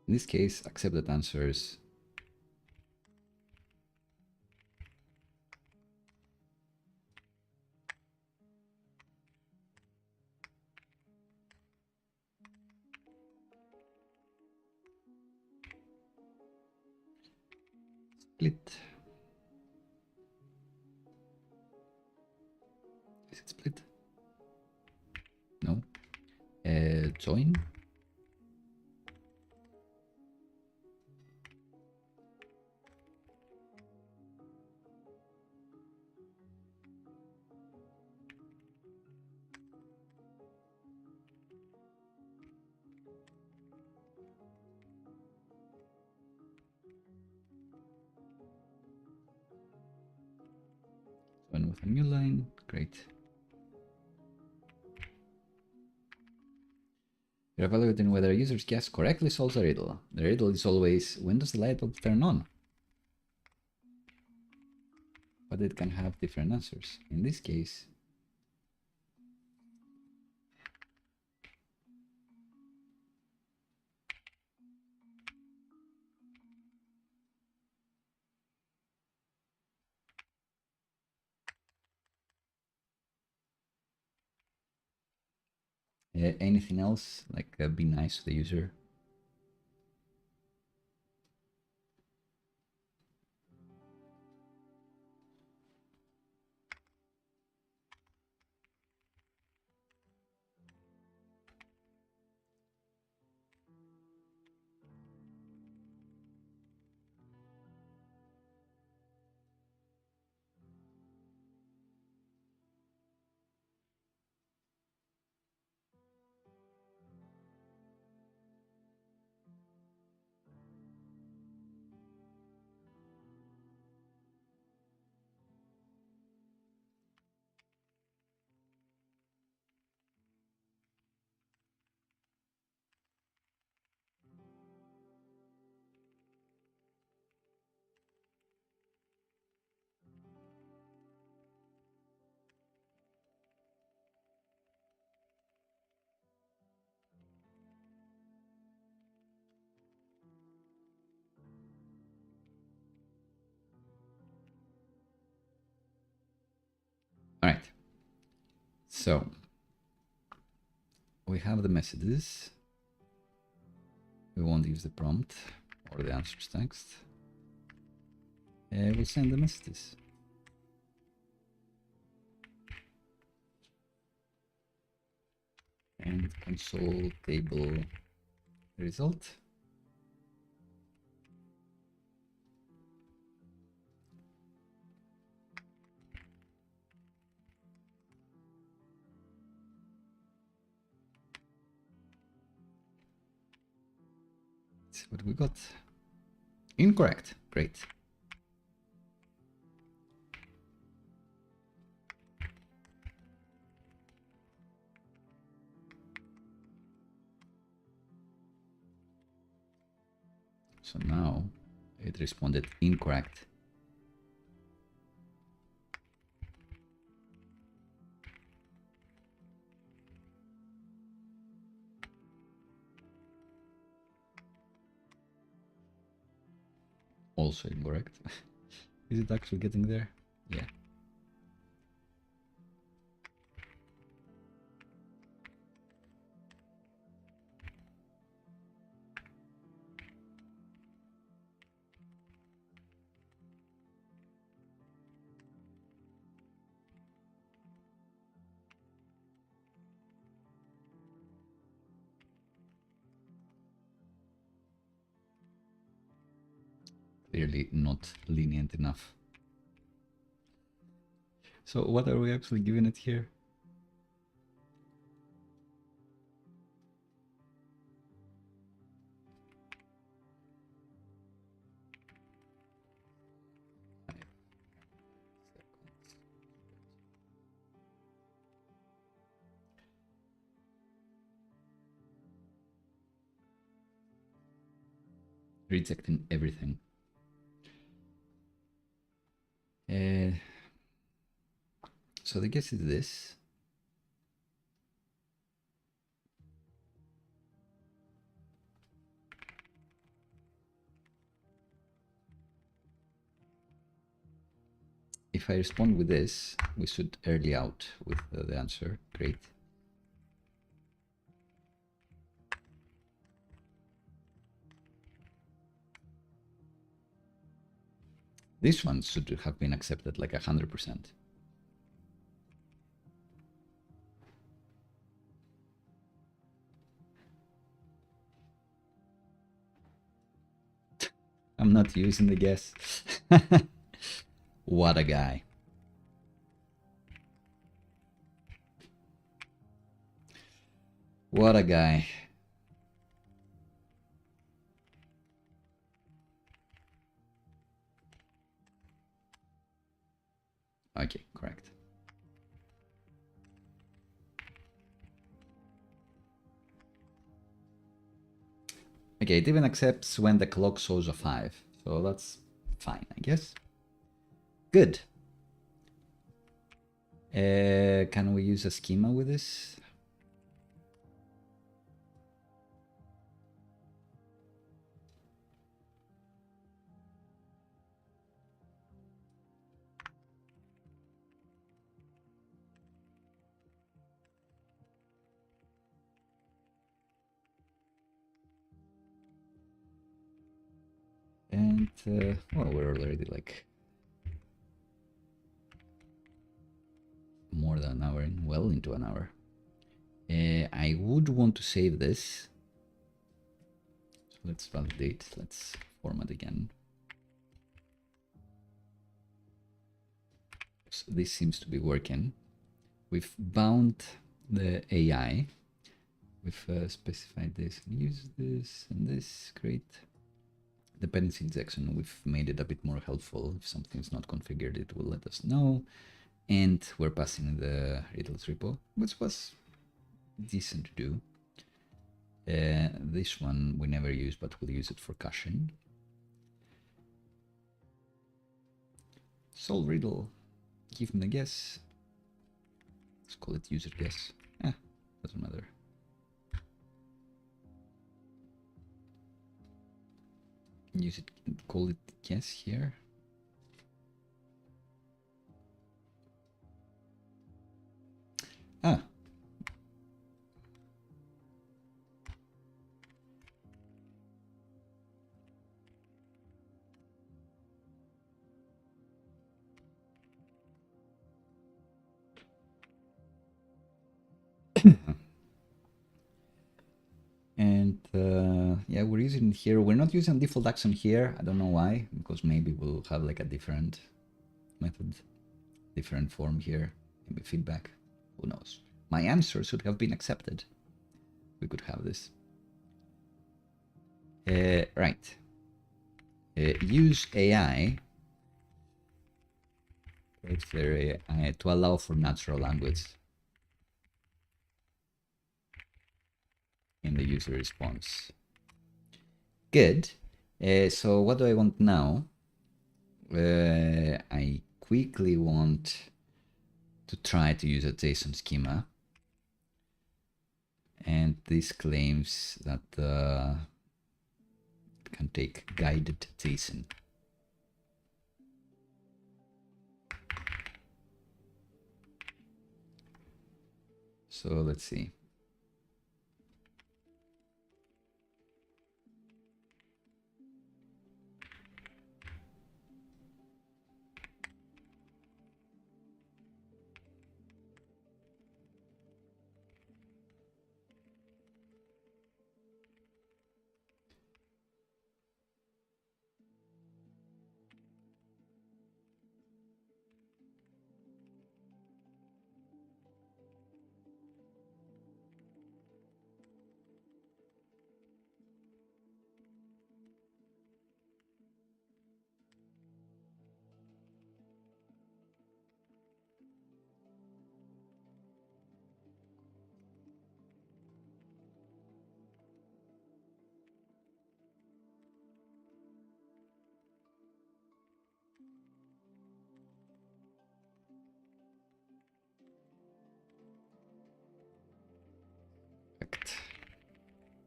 in this case, accepted answers. Split. Is it split? No. Join. Join with a new line. Great. You're evaluating whether a user's guess correctly solves a riddle. The riddle is always, when does the light bulb turn on? But it can have different answers. In this case, anything else, like be nice to the user. All right. So we have the messages. We won't use the prompt or the answers text. We'll send the messages. And console table result. Let's see what we got. Incorrect. Great. So now it responded incorrect. Also incorrect. Is it actually getting there? Yeah. Clearly not lenient enough. So what are we actually giving it here? Rejecting everything. So the guess is this. If I respond with this, we should early out with the answer. Great. This one should have been accepted like 100%. I'm not using the guess. What a guy. What a guy. Okay, correct. Okay, it even accepts when the clock shows a 5. So that's fine, I guess. Good. Can we use a schema with this? And, well, we're already like more than an hour in, well into an hour. I would want to save this. So let's validate, let's format again. So this seems to be working. We've bound the AI. We've specified this and use this and this. Great. Dependency injection, we've made it a bit more helpful. If something's not configured, it will let us know. And we're passing the riddles repo, which was decent to do. This one we never use, but we'll use it for caching. Solve riddle. Give me a guess. Let's call it user guess. Doesn't matter. Use it, call it guess here. yeah, we're using it here. We're not using default action here. I don't know why, because maybe we'll have like a different method, different form here, maybe feedback. Who knows? My answer should have been accepted. We could have this. Right. Use AI, Cloudflare AI, to allow for natural language in the user response. Good. So what do I want now? I quickly want to try to use a JSON schema. And this claims that it can take guided JSON. So let's see.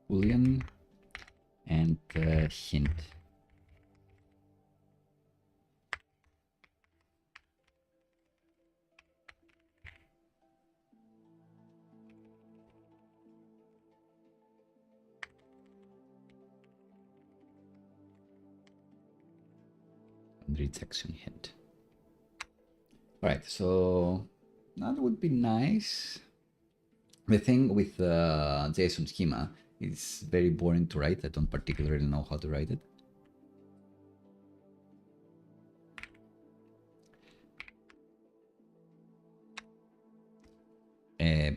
Boolean and hint. And rejection hint. All right, so that would be nice. The thing with JSON schema is very boring to write. I don't particularly know how to write it.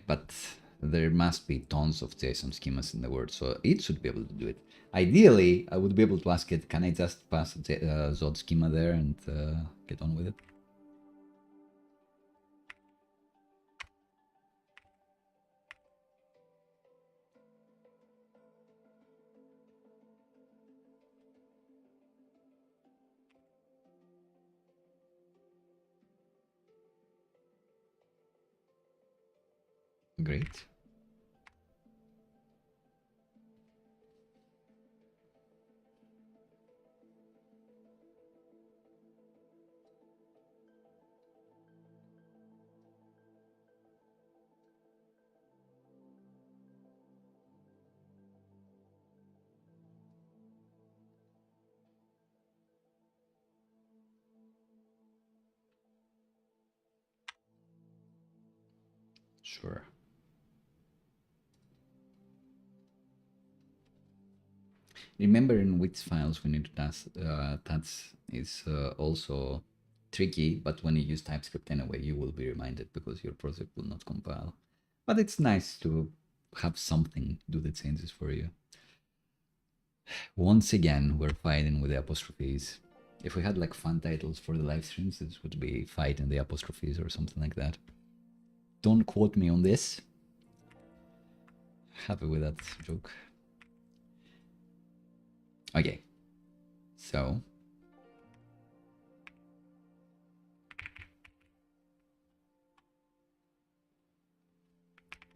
But there must be tons of JSON schemas in the world, so it should be able to do it. Ideally, I would be able to ask it, can I just pass a Zod schema there and get on with it? Great. Sure. Remembering which files we need to touch is also tricky, but when you use TypeScript anyway, you will be reminded because your project will not compile. But it's nice to have something do the changes for you. Once again, we're fighting with the apostrophes. If we had like fun titles for the live streams, this would be fighting the apostrophes or something like that. Don't quote me on this. Happy with that joke. Okay, so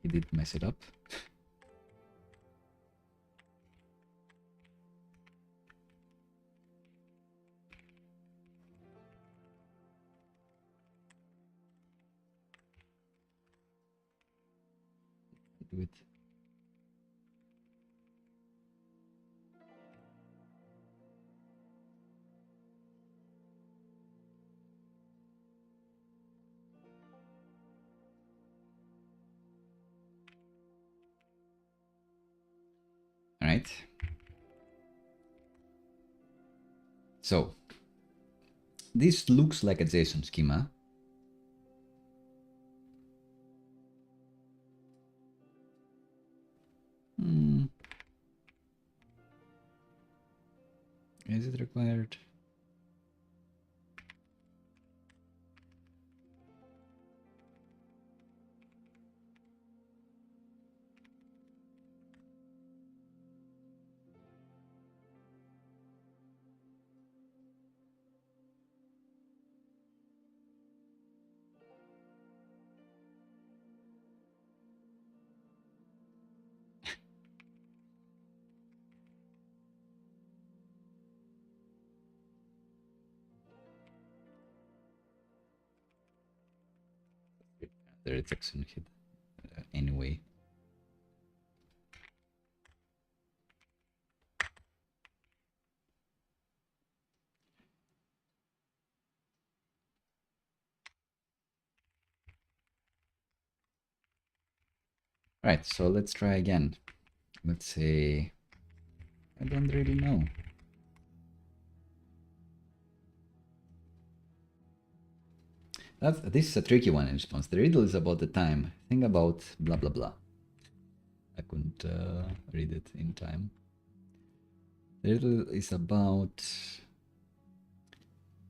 he did mess it up. Do it. All right. right. So this looks like a JSON schema. Is it required? The rejection hit anyway. Right, so let's try again. Let's say, I don't really know. This is a tricky one in response. The riddle is about the time. Think about blah blah blah. I couldn't read it in time. The riddle is about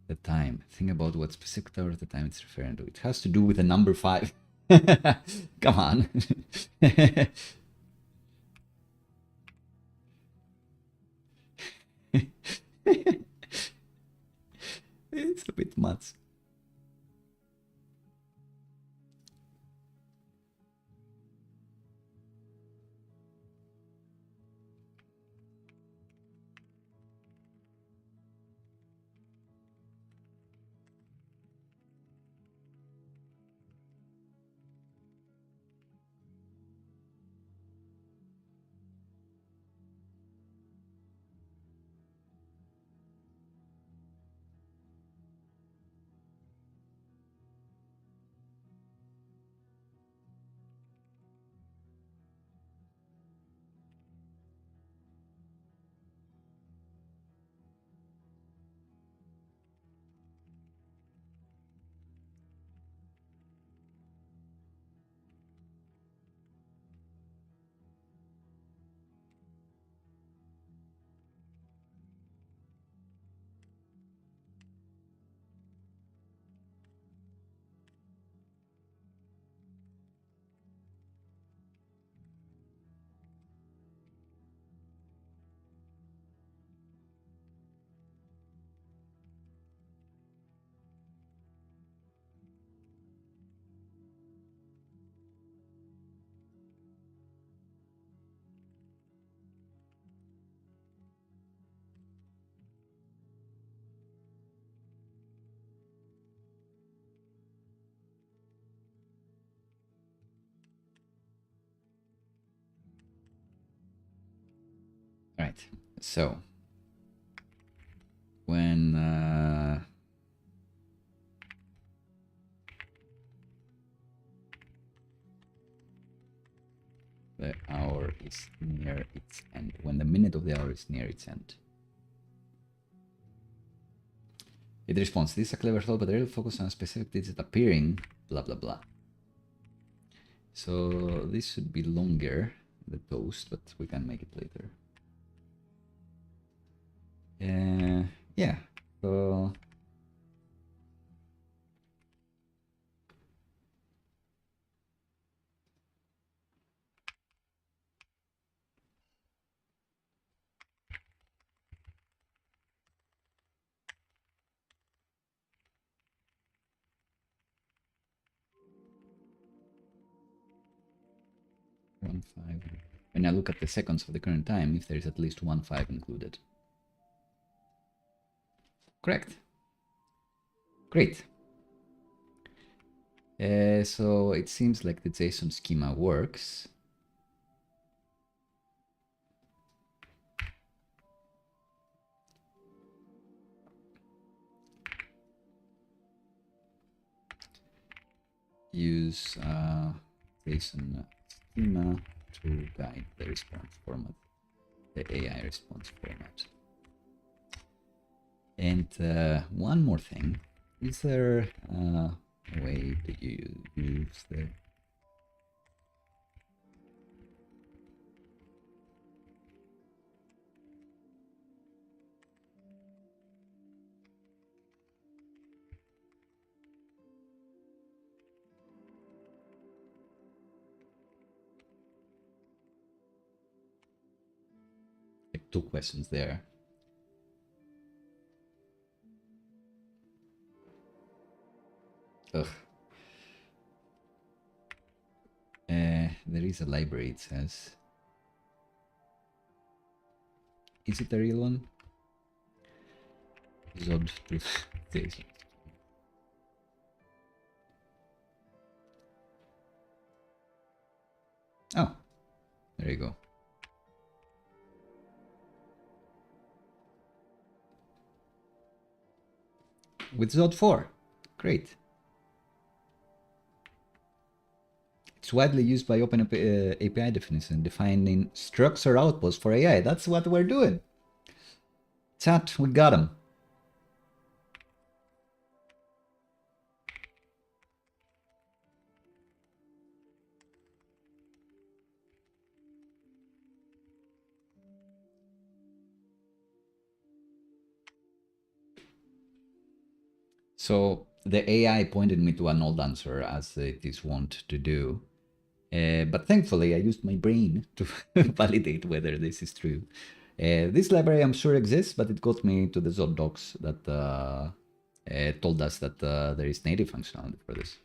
the time. Think about what specific hour of the time it's referring to. It has to do with the number 5. Come on. It's a bit much. Right. So when the hour is near its end, when the minute of the hour is near its end, it responds, this is a clever thought, but the real focus on a specific digit appearing, blah blah blah. So this should be longer, the toast, but we can make it later. Yeah, so 1/5. When I look at the seconds of the current time, if there is at least 1/5 included. Correct. Great. So it seems like the JSON schema works. Use JSON schema to guide the response format. the AI response format. And one more thing, is there a way that you use the like two questions there? Ugh. There is a library, it says. Is it a real one? Zod to this. Oh, there you go. With Zod 4. Great. It's widely used by Open API definition, defining structure outputs for AI. That's what we're doing. Chat, we got him. So the AI pointed me to an old answer, as it is wont to do. But thankfully, I used my brain to validate whether this is true. This library, I'm sure, exists, but it got me to the Zod docs that told us that there is native functionality for this.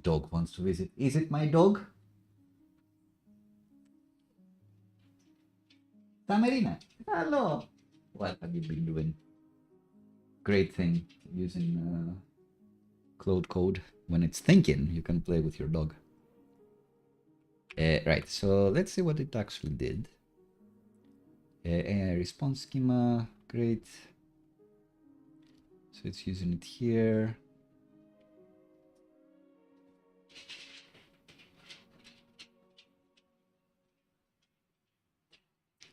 Dog wants to visit. Is it my dog? Tamarina, hello. What have you been doing? Great thing using Claude Code. When it's thinking, you can play with your dog. Right, so let's see what it actually did. AI response schema, great. So it's using it here.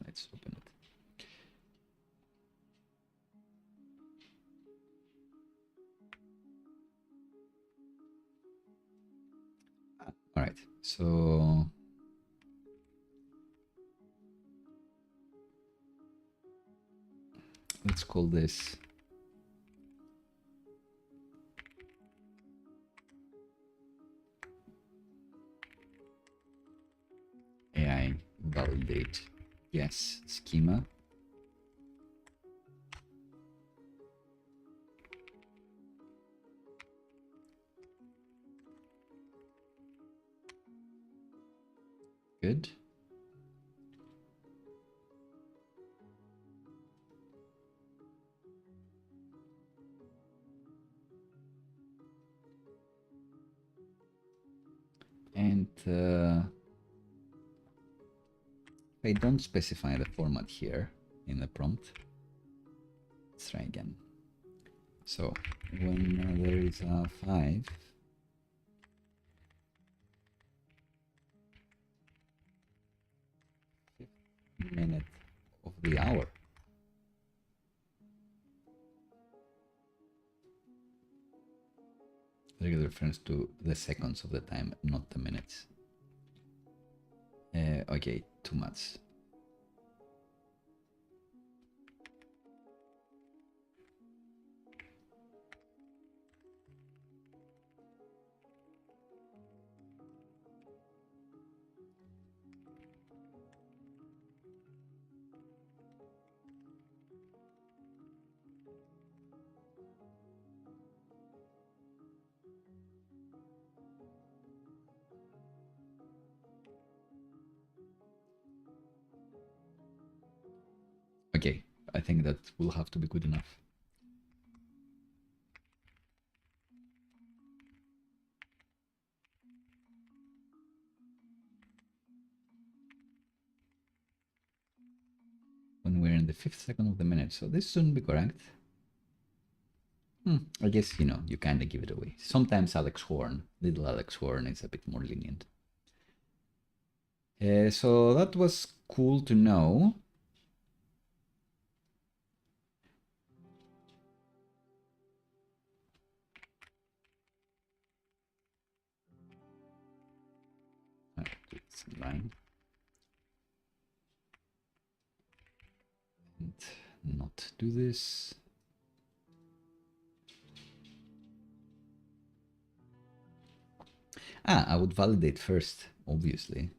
Let's open it. All right, so let's call this AI validate yes schema. Good. And I don't specify the format here in the prompt. Let's try again. So when there is a 5, minute of the hour. There is reference to the seconds of the time, not the minutes. Okay, too much. I think that will have to be good enough. When we're in the 5th second of the minute, so this shouldn't be correct. I guess, you know, you kind of give it away. Sometimes little Alex Horn is a bit more lenient. So that was cool to know. It's in line. And not do this. I would validate first, obviously.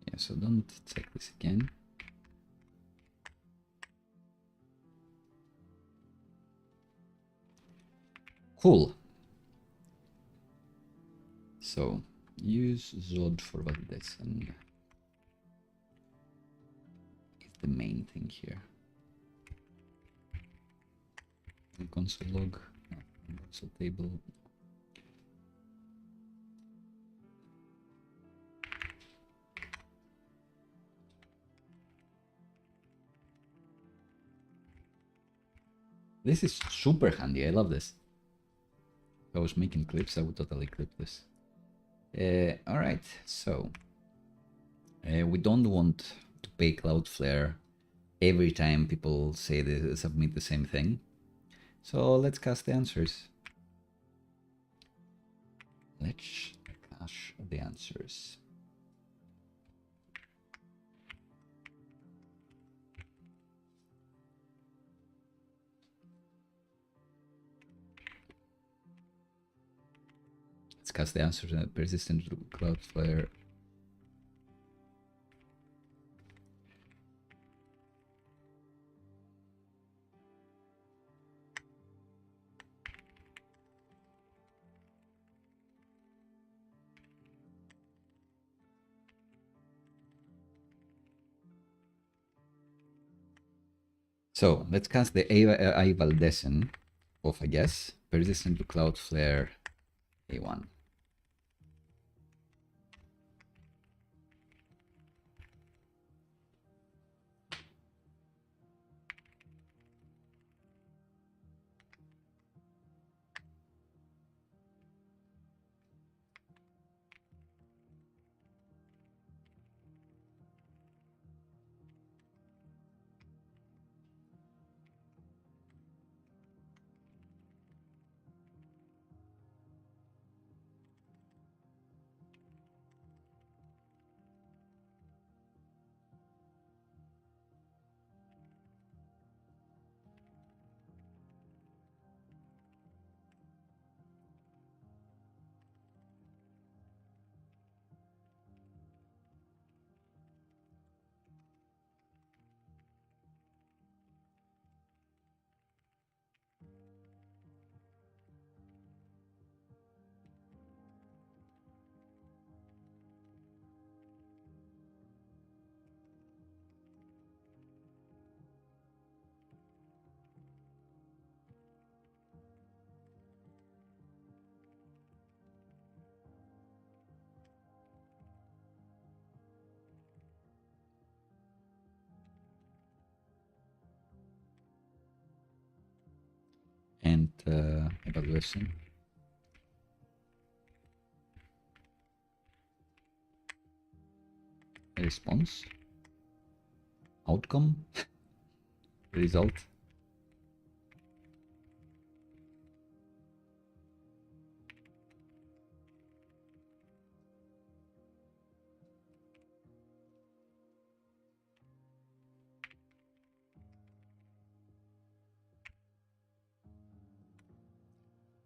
Yeah, so don't check this again. Cool. So use Zod for validation is the main thing here. And console log, console table. This is super handy. I love this. If I was making clips, I would totally clip this. All right, so we don't want to pay Cloudflare every time people say they submit the same thing. So let's cast the answers. Let's cache the answers. Let's cast the answers and persistent to Cloudflare. So let's cast the AI validation of, I guess, persistent to Cloudflare A1. and evaluation. Response, outcome, result.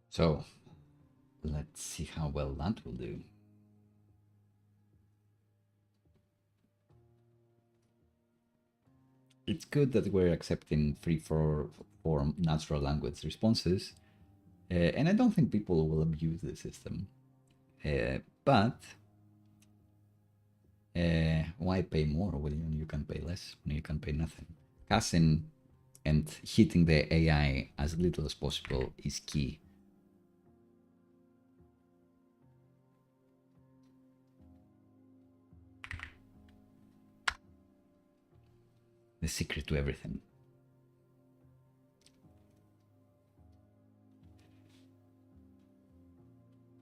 So let's see how well that will do. It's good that we're accepting free-form natural language responses, and I don't think people will abuse the system. But why pay more when you can pay less, when you can pay nothing? Caching and hitting the AI as little as possible is key. The secret to everything.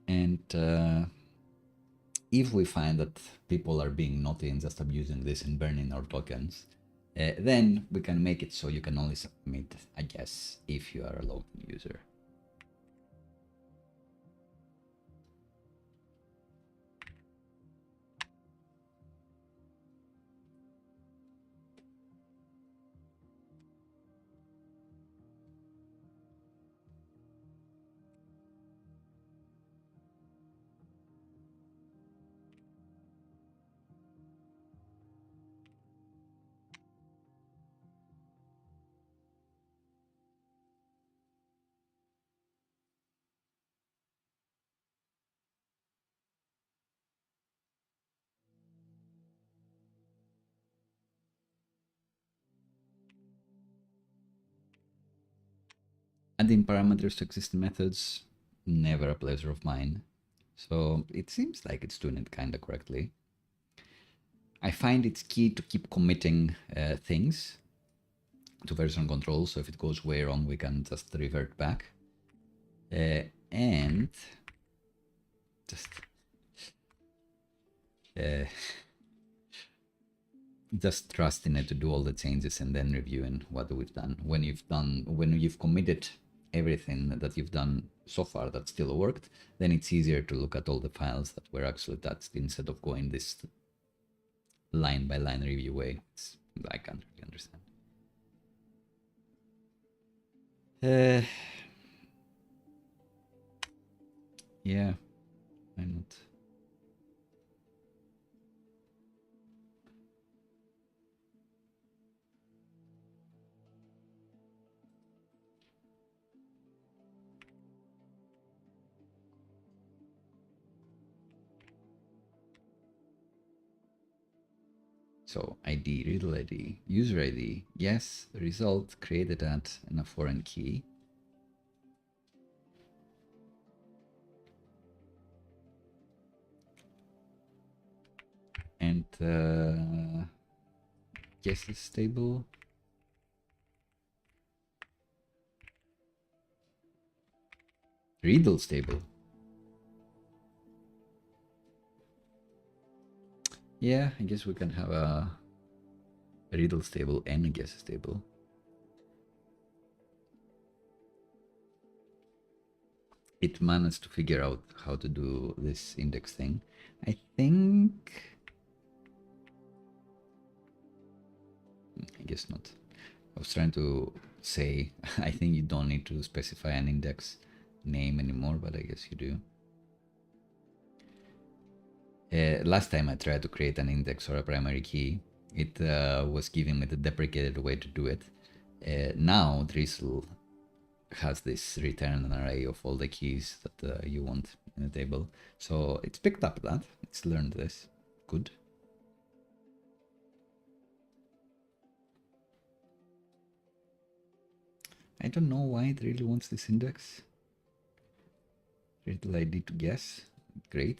And if we find that people are being naughty and just abusing this and burning our tokens, then we can make it so you can only submit, I guess, if you are a logged user. Adding parameters to existing methods, never a pleasure of mine. So it seems like it's doing it kind of correctly. I find it's key to keep committing things to version control, so if it goes way wrong, we can just revert back. And just trusting it to do all the changes and then reviewing what we've done. When you've committed everything that you've done so far that still worked, then it's easier to look at all the files that were actually touched instead of going this line by line review way. I can't really understand. Yeah, why not? So ID, riddle ID, user ID, yes, result created at and a foreign key. And guesses stable. Riddle stable. Yeah, I guess we can have a riddle stable and a guess stable. It managed to figure out how to do this index thing. I think... I guess not. I was trying to say, I think you don't need to specify an index name anymore, but I guess you do. Last time I tried to create an index or a primary key, it was giving me the deprecated way to do it. Now Drizzle has this return an array of all the keys that you want in a table. So it's picked up that, it's learned this. Good. I don't know why it really wants this index. Riddle ID to guess, great.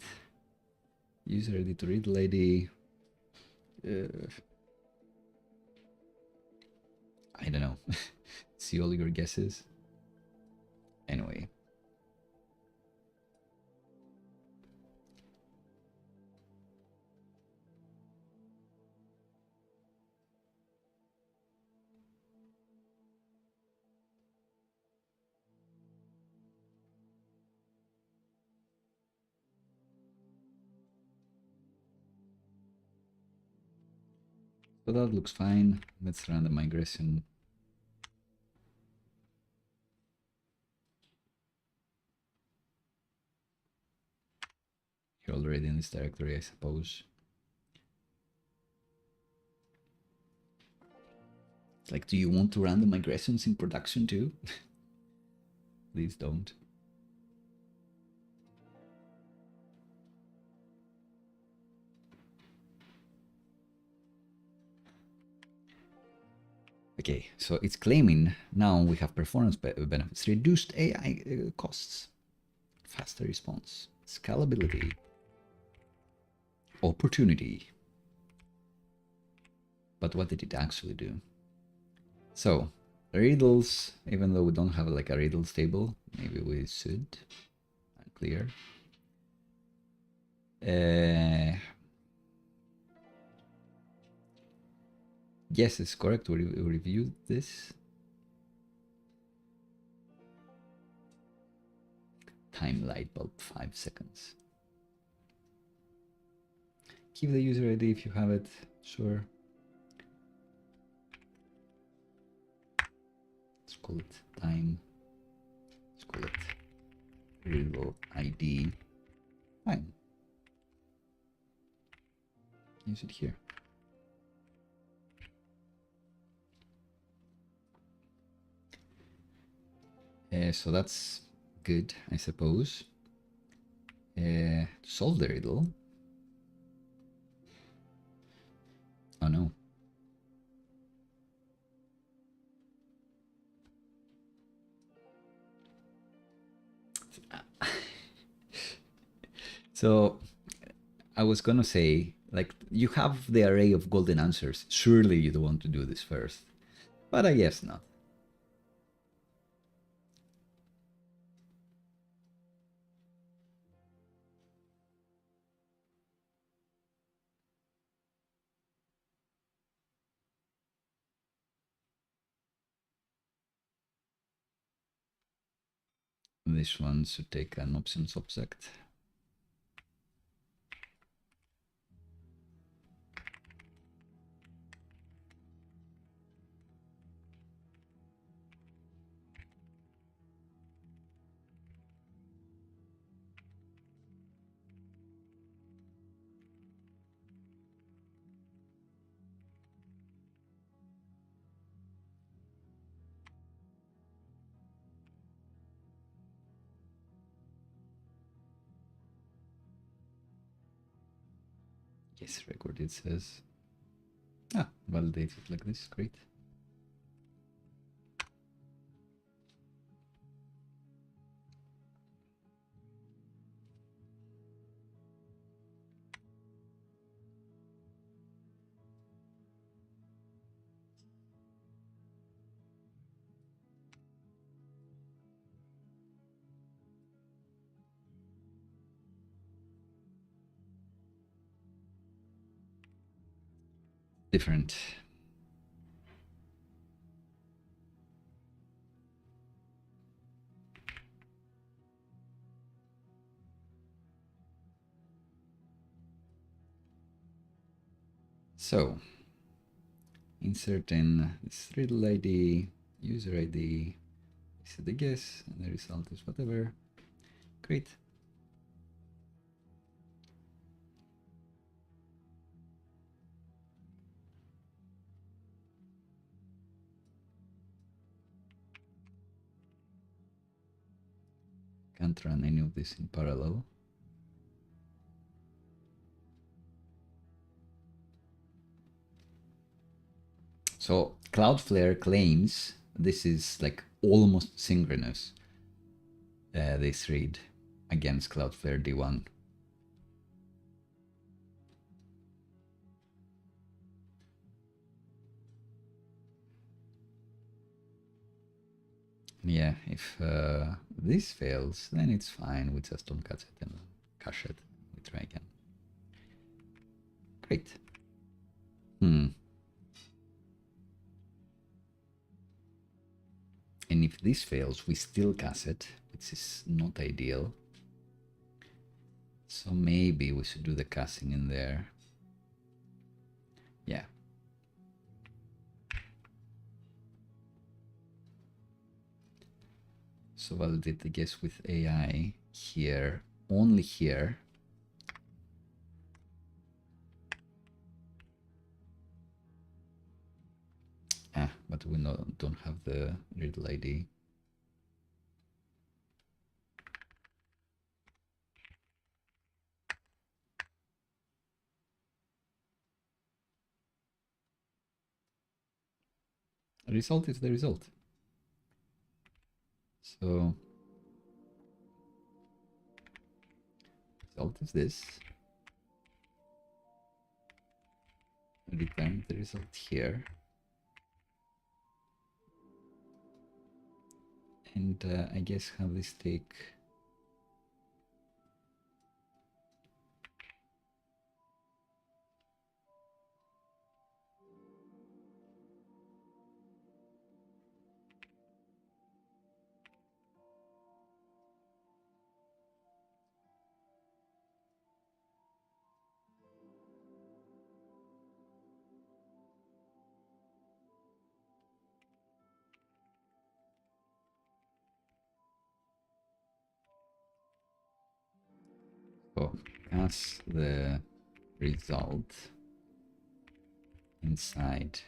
User ID to riddle ID. I don't know. See all your guesses. Anyway. So that looks fine. Let's run the migration. You're already in this directory, I suppose. It's like, do you want to run the migrations in production too? Please don't. Okay, so it's claiming now we have performance benefits, reduced AI costs, faster response, scalability, opportunity. But what did it actually do? So, riddles, even though we don't have like a riddles table, maybe we should. Unclear. Yes, it's correct. We reviewed this. Time light bulb 5 seconds. Keep the user ID if you have it. Sure. Let's call it time. Let's call it riddle ID. Fine. Use it here. So that's good, I suppose. To solve the riddle. Oh no. So I was gonna say, like, you have the array of golden answers. Surely you'd want to do this first. But I guess not. This one should take an options object. Yes, record it says. Ah, validate it like this. Great. Different. So, insert in this riddle ID, user ID, this is the guess, and the result is whatever. Great. Can't run any of this in parallel. So Cloudflare claims this is like almost synchronous, this read against Cloudflare D1. Yeah, if this fails, then it's fine. We just don't cut it and cache it. We try again. Great. And if this fails, we still cache it, which is not ideal. So maybe we should do the caching in there. Yeah. So validate the guess with AI here, only here. But we don't have the riddle ID. The result is the result. So result is this. Return the result here. And I guess have this take as the result inside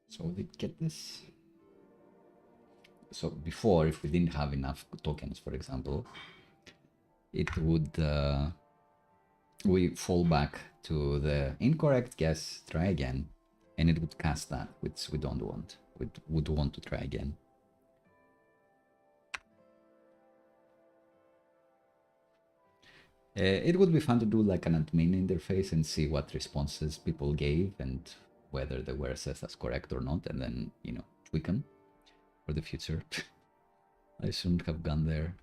so we get this. So before, if we didn't have enough tokens, for example, it would we fall back to the incorrect guess, try again, and it would cast that, which we don't want. We would want to try again. It would be fun to do like an admin interface and see what responses people gave and whether they were assessed as correct or not, and then, you know, tweak them for the future. I shouldn't have gone there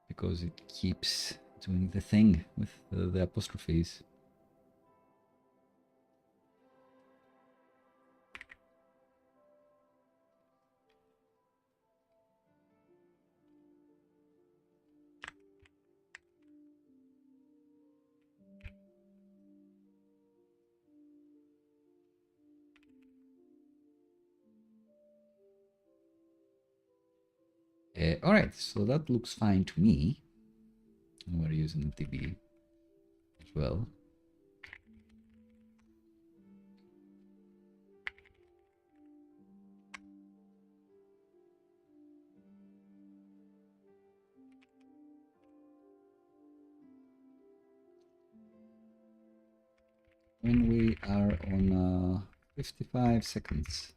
because it keeps doing the thing with the apostrophes. All right, so that looks fine to me. We're using DB as well. When we are on 55 seconds.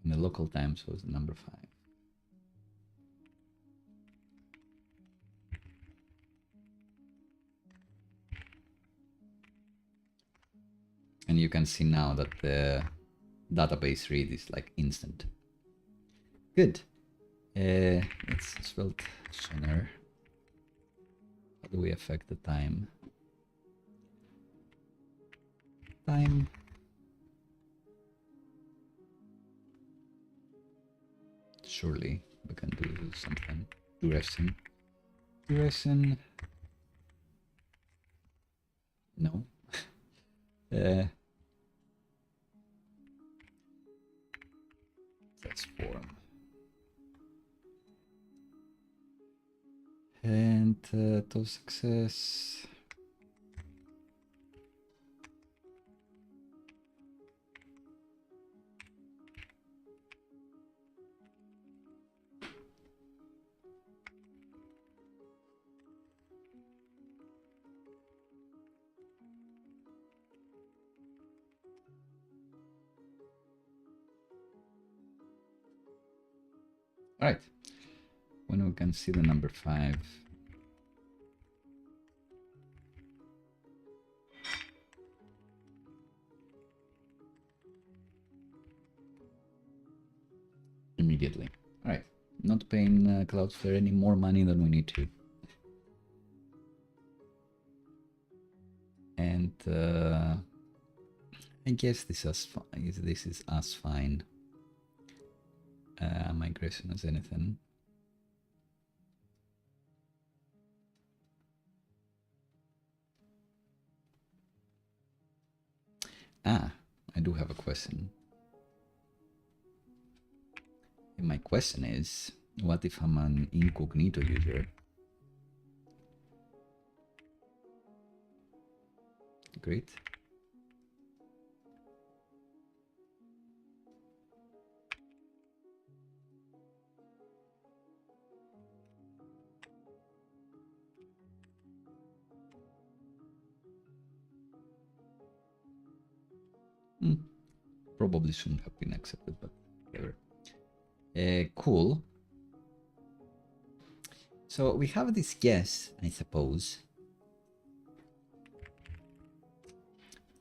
In the local time, so it's number 5. And you can see now that the database read is like instant. Good. Let's svelte sooner. How do we affect the time? Time. Surely we can do something. Duration. Duration. No. That's form. And to success. All right. When we can see the number 5. Immediately. All right. Not paying Cloudflare any more money than we need to. And I guess this is as fine. Migration as anything. I do have a question. And my question is, what if I'm an incognito user? Great. Probably shouldn't have been accepted, but whatever. Cool. So we have this guess, I suppose.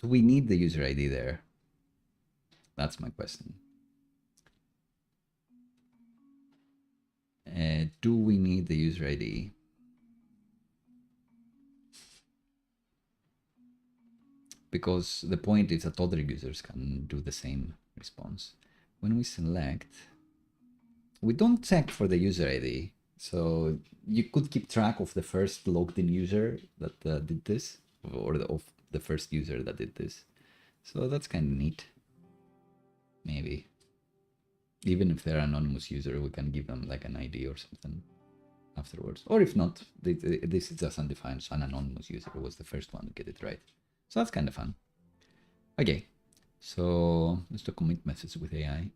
Do we need the user ID there? That's my question. Do we need the user ID? Because the point is that other users can do the same response. When we select, we don't check for the user ID. So you could keep track of the first logged in user that did this, or of the first user that did this. So that's kind of neat. Maybe. Even if they're an anonymous user, we can give them like an ID or something afterwards. Or if not, this is just undefined, so an anonymous user was the first one to get it right. So that's kind of fun. Okay, so let's do commit message with AI.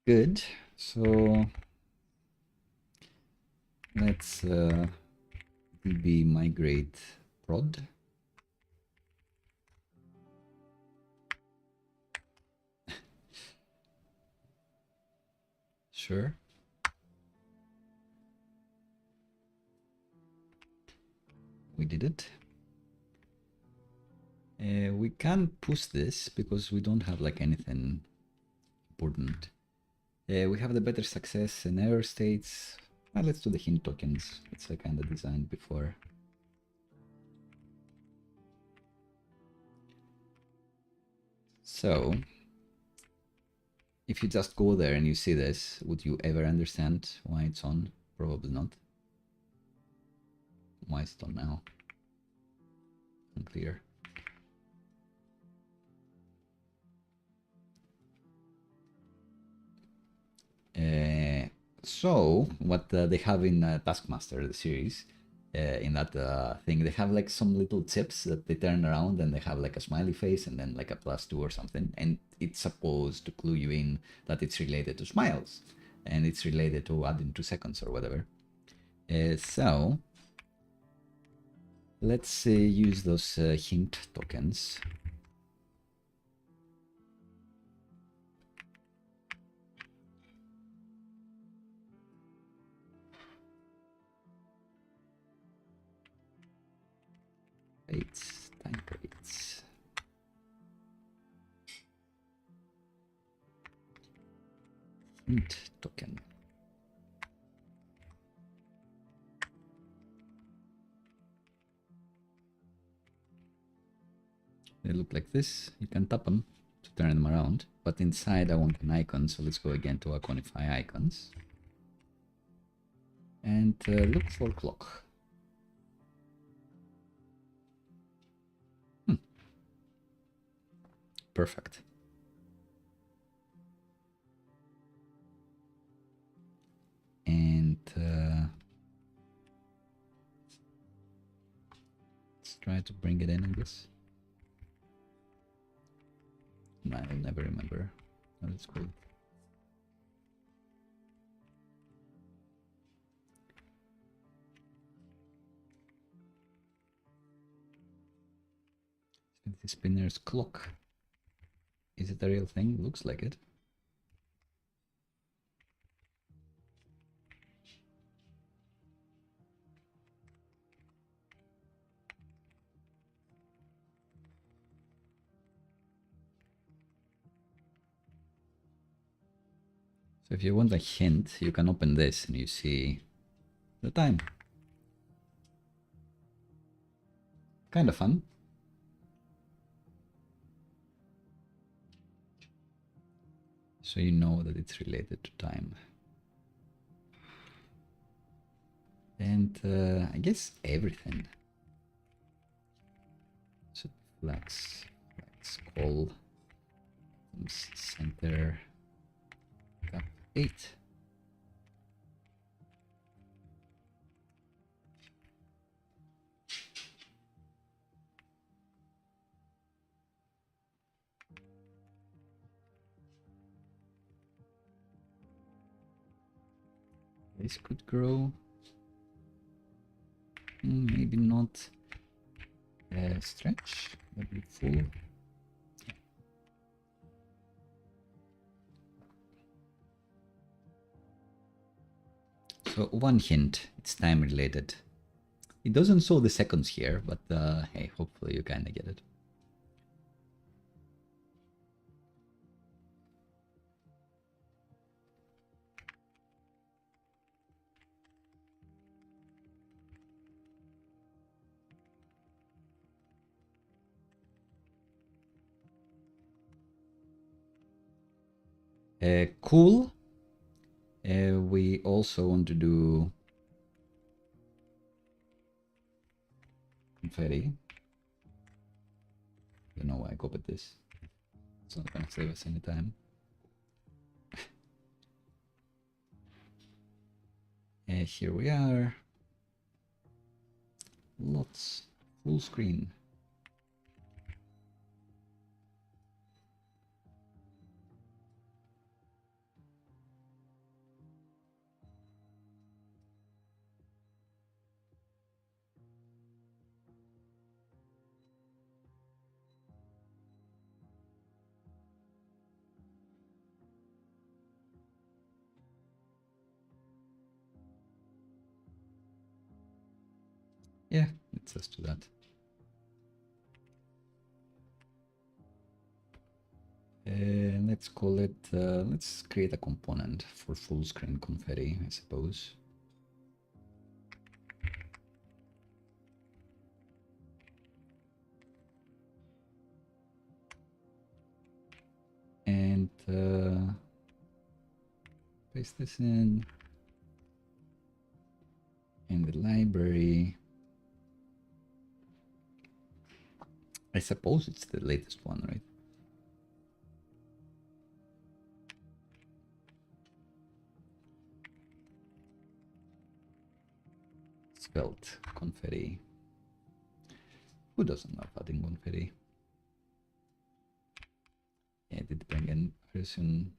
Good. So let's db migrate prod. Sure. We did it. We can't push this because we don't have like anything important. We have the better success and error states. Well, let's do the hint tokens. It's a kind of designed before. So if you just go there and you see this, would you ever understand why it's on? Probably not. Why is it on now? Unclear. So what they have in Taskmaster, the series, in that thing, they have like some little tips that they turn around and they have like a smiley face and then like a +2 or something. And it's supposed to clue you in that it's related to smiles and it's related to adding 2 seconds or whatever. So let's use those hint tokens. Time rates. Hint token. They look like this. You can tap them to turn them around, but inside I want an icon, so let's go again to JOHNNIFY icons and look for clock. Perfect. And try to bring it in, I guess. No, I'll never remember what it's called. The spinner's clock. Is it a real thing? Looks like it. So if you want a hint, you can open this and you see the time. Kind of fun. So you know that it's related to time. And I guess everything. So flex call, center, cap 8. This could grow. Maybe not stretch, but be full. So one hint, it's time related. It doesn't show the seconds here, but hey, hopefully you kind of get it. Cool. We also want to do confetti. I don't know why I copied this. It's not going to save us any time. Here we are. Lots. Full screen. Yeah, let's just do that. Let's call it, let's create a component for full screen confetti, I suppose. And paste this in the library. I suppose it's the latest one, right? Svelte confetti. Who doesn't love adding confetti? Yeah, I did bring in version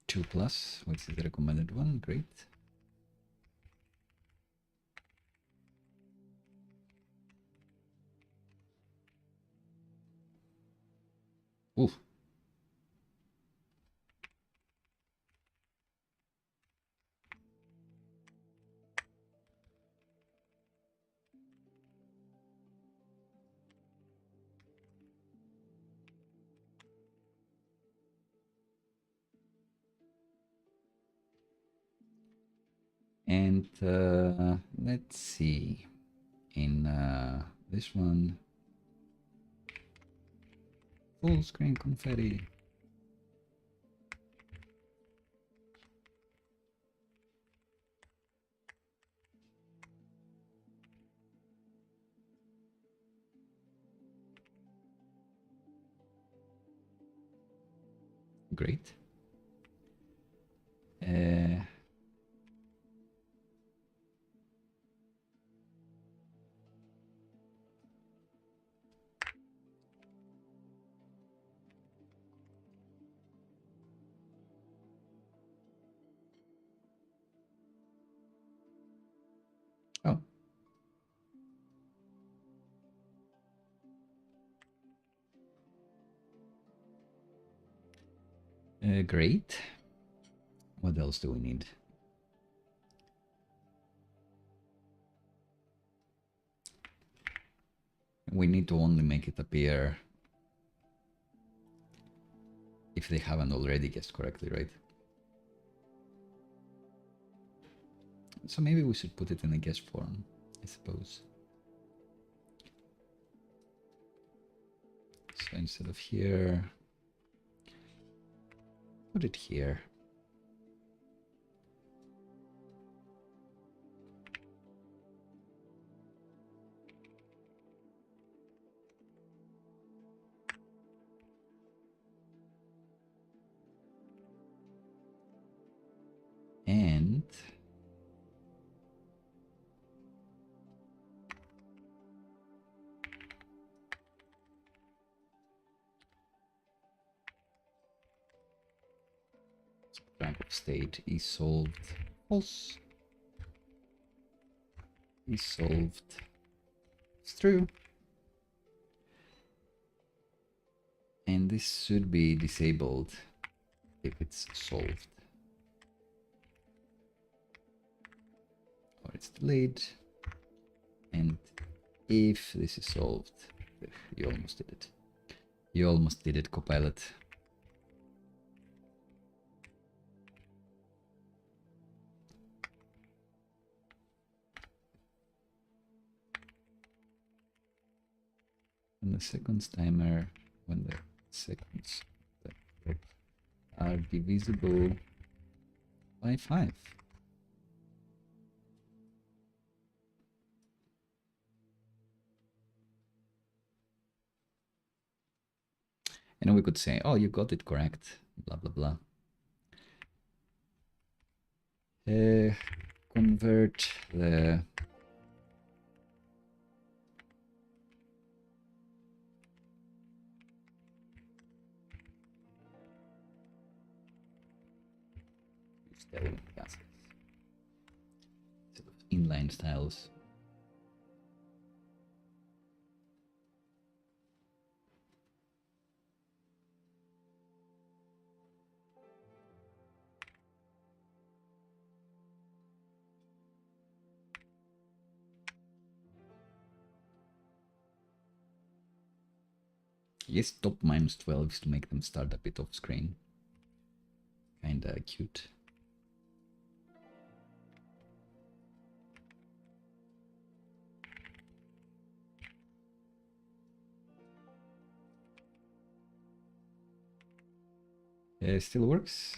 2+, which is the recommended one. Great. Ooh. And let's see, in this one, full screen confetti. Great. Great. What else do we need? We need to only make it appear if they haven't already guessed correctly, right? So maybe we should put it in a guess form, I suppose. So instead of here, put it here. And type of state is solved. False. Is solved. It's true. And this should be disabled if it's solved. Or it's delayed. And if this is solved, you almost did it. You almost did it, Copilot. And the seconds timer, when the seconds are divisible by 5. And we could say, oh, you got it correct, blah, blah, blah. Convert the inline styles. Yes, top -12 is to make them start a bit off screen. Kinda cute. Still works.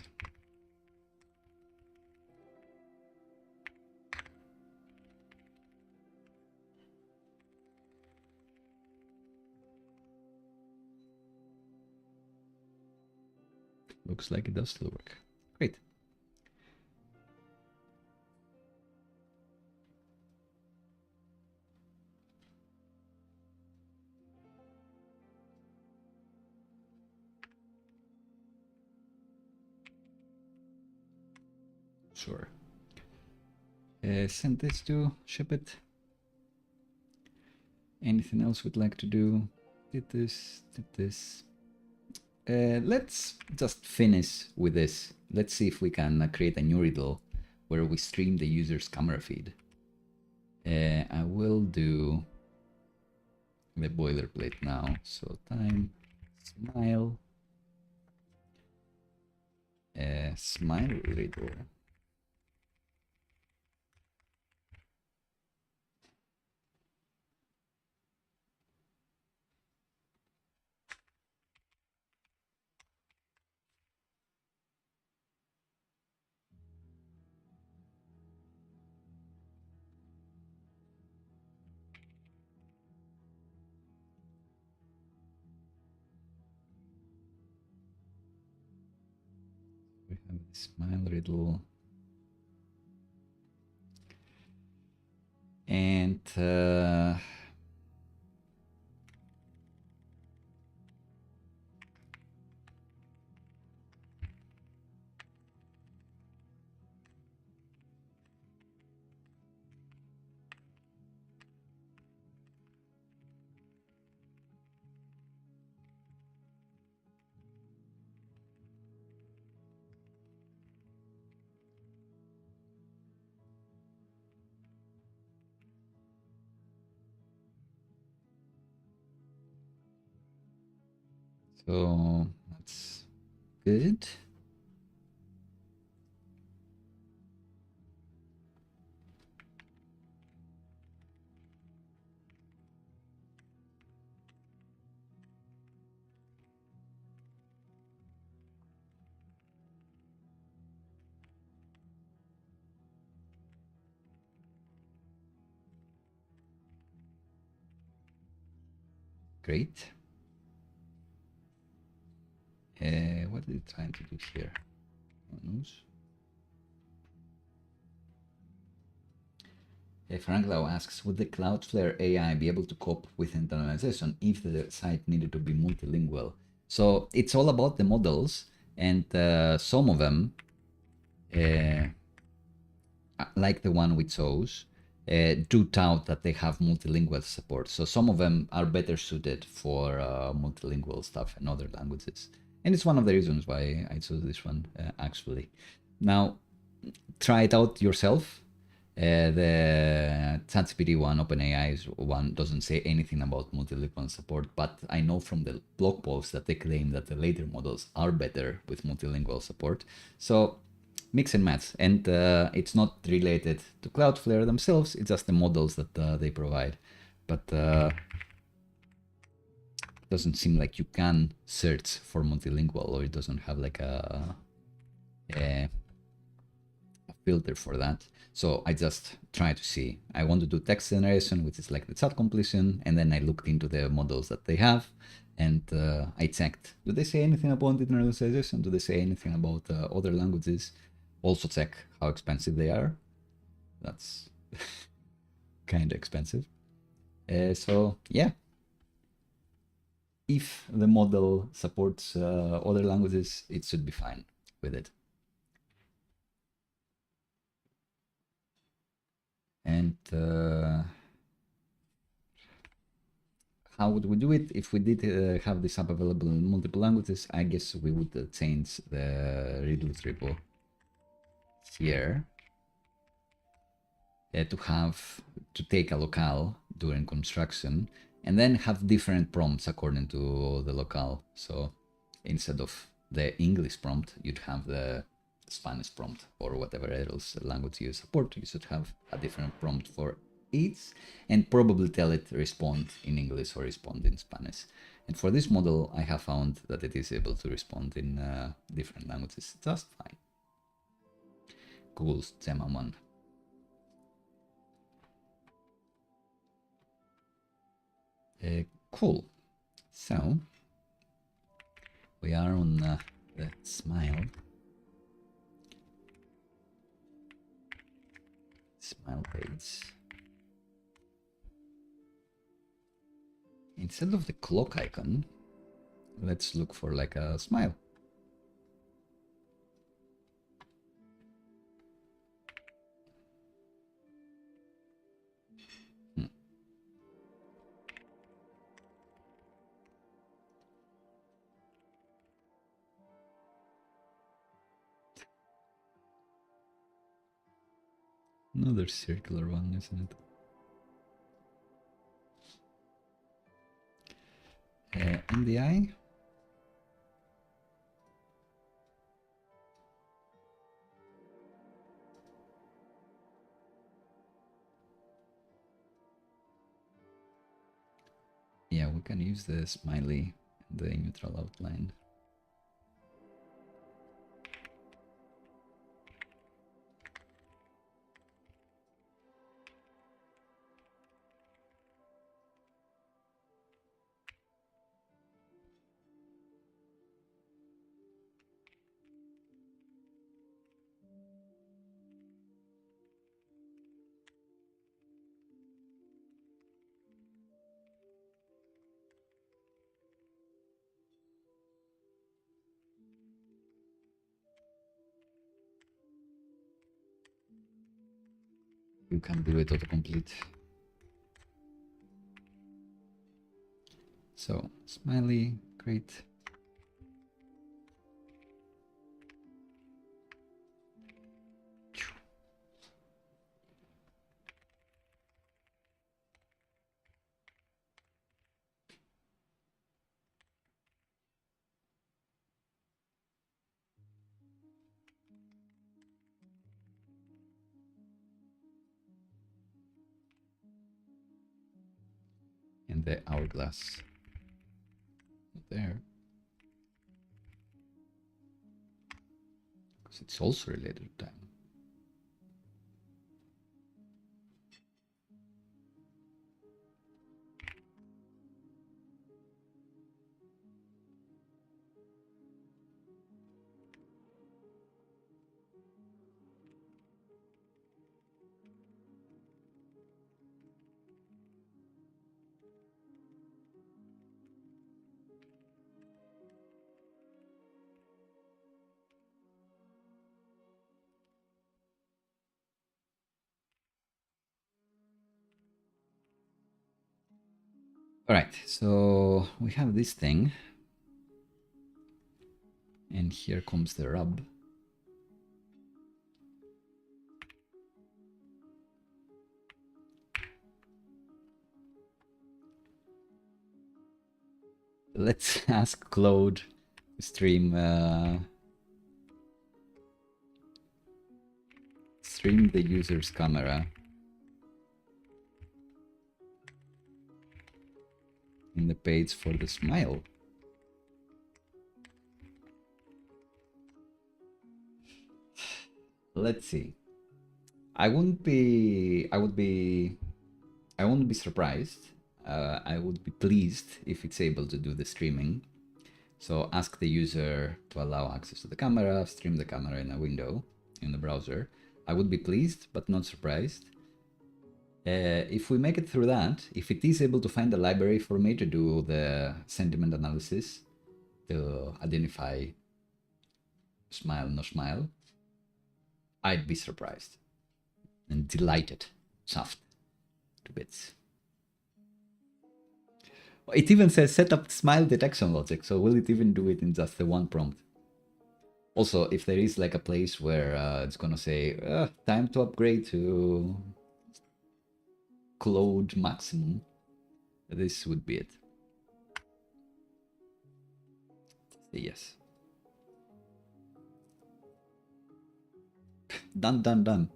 Looks like it does still work. Great. Sure. Send this to ship it. Anything else we'd like to do? Did this, did this. Let's just finish with this. Let's see if we can create a new riddle where we stream the user's camera feed. I will do the boilerplate now. So time, smile, smile riddle. We have the smile riddle. And So that's good. Great. What are they trying to do here? Who knows? Frank Lau asks, would the Cloudflare AI be able to cope with internalization if the site needed to be multilingual? So it's all about the models, and some of them, like the one we chose, do tout that they have multilingual support. So some of them are better suited for multilingual stuff in other languages. And it's one of the reasons why I chose this one, actually. Now, try it out yourself. The ChatGPT one, OpenAI's one, doesn't say anything about multilingual support, but I know from the blog posts that they claim that the later models are better with multilingual support. So mix and match, and it's not related to Cloudflare themselves, it's just the models that they provide. But doesn't seem like you can search for multilingual, or it doesn't have like a filter for that. So I just try to see. I want to do text generation, which is like the chat completion, and then I looked into the models that they have, and I checked. Do they say anything about internalization? Do they say anything about other languages? Also check how expensive they are. That's kind of expensive. So yeah, if the model supports other languages, it should be fine with it. And how would we do it? If we did have this app available in multiple languages, I guess we would change the riddles repo here to take a locale during construction, and then have different prompts according to the locale. So instead of the English prompt, you'd have the Spanish prompt, or whatever else language you support. You should have a different prompt for each, and probably tell it respond in English or respond in Spanish. And for this model, I have found that it is able to respond in different languages just fine. Google's Gemma 1. Cool. So we are on the smile page. Instead of the clock icon, let's look for like a smile. Another circular one, isn't it? In the eye. Yeah, we can use the smiley and the neutral outline. You can do it autocomplete. So, smiley, great. and the hourglass there. Because it's also related to time. All right, so we have this thing, and here comes the rub. Let's ask Claude to stream the user's camera in the page for the smile. Let's see. I wouldn't be surprised. I would be pleased if it's able to do the streaming. So ask the user to allow access to the camera, stream the camera in a window in the browser. I would be pleased, but not surprised. If we make it through that, if it is able to find a library for me to do the sentiment analysis, to identify smile, no smile, I'd be surprised and delighted, chuffed to bits. It even says set up smile detection logic, so will it even do it in just the one prompt? Also, if there is like a place where it's gonna say, time to upgrade to Claude Maximum, this would be it. Say yes. Done, done, done.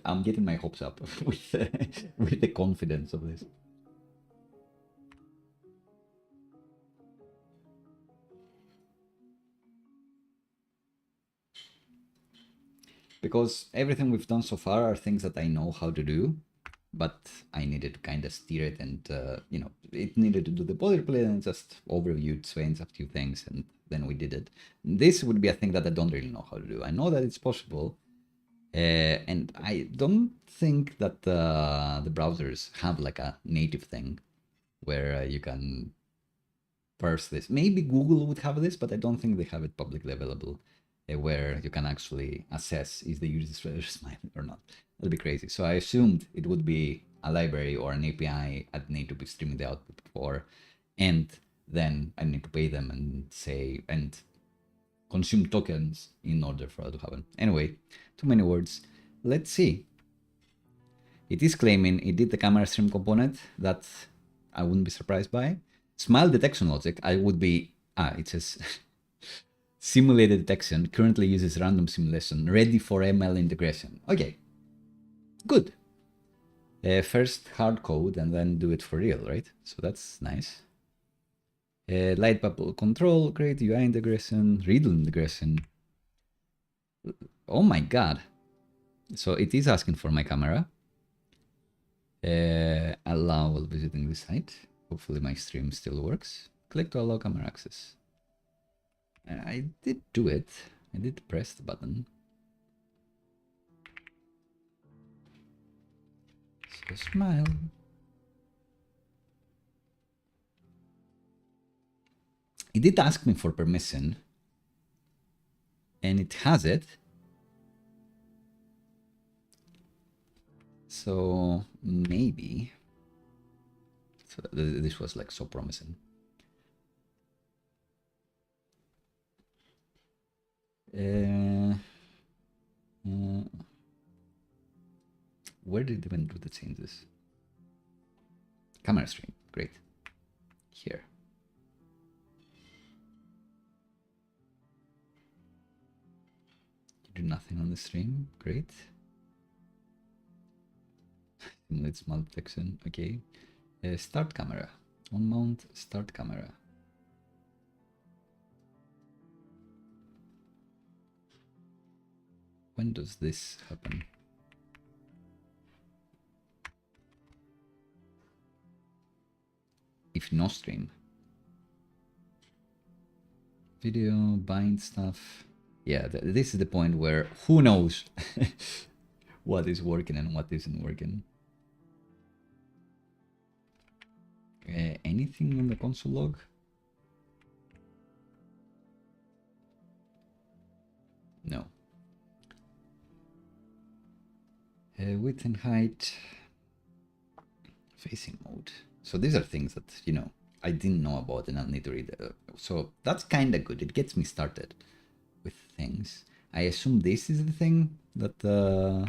I'm getting my hopes up with the confidence of this. Because everything we've done so far are things that I know how to do, but I needed to kind of steer it, and you know, it needed to do the boilerplate and just overviewed Swain's a few things, and then we did it. This would be a thing that I don't really know how to do. I know that it's possible, and I don't think that the browsers have like a native thing where you can parse this. Maybe Google would have this, but I don't think they have it publicly available, where you can actually assess is the user smiling or not. That'd be crazy. So I assumed it would be a library or an API I'd need to be streaming the output for, and then I need to pay them and say and consume tokens in order for that to happen. Anyway, too many words. Let's see. It is claiming it did the camera stream component. That I wouldn't be surprised by. Smile detection logic, I would be, it says simulated detection, currently uses random simulation, ready for ML integration. Okay, good. First hard code and then do it for real, right? So that's nice. Lightbulb control, great UI integration, riddle integration. Oh my god. So it is asking for my camera. Allow while visiting the site. Hopefully my stream still works. Click to allow camera access. I did do it. I did press the button. So smile. It did ask me for permission. And it has it. So maybe. So this was like so promising. Where did it even do the changes? Camera stream, great. Here. nothing on the stream. Great. Simulates multiplexing. Okay. Start camera. On mount, start camera. When does this happen? If no stream. Video, bind stuff. Yeah, this is the point where who knows what is working and what isn't working. Anything in the console log? No. Width and height. Facing mode. So these are things that, you know, I didn't know about and I'll need to read. So that's kind of good. It gets me started with things. I assume this is the thing that...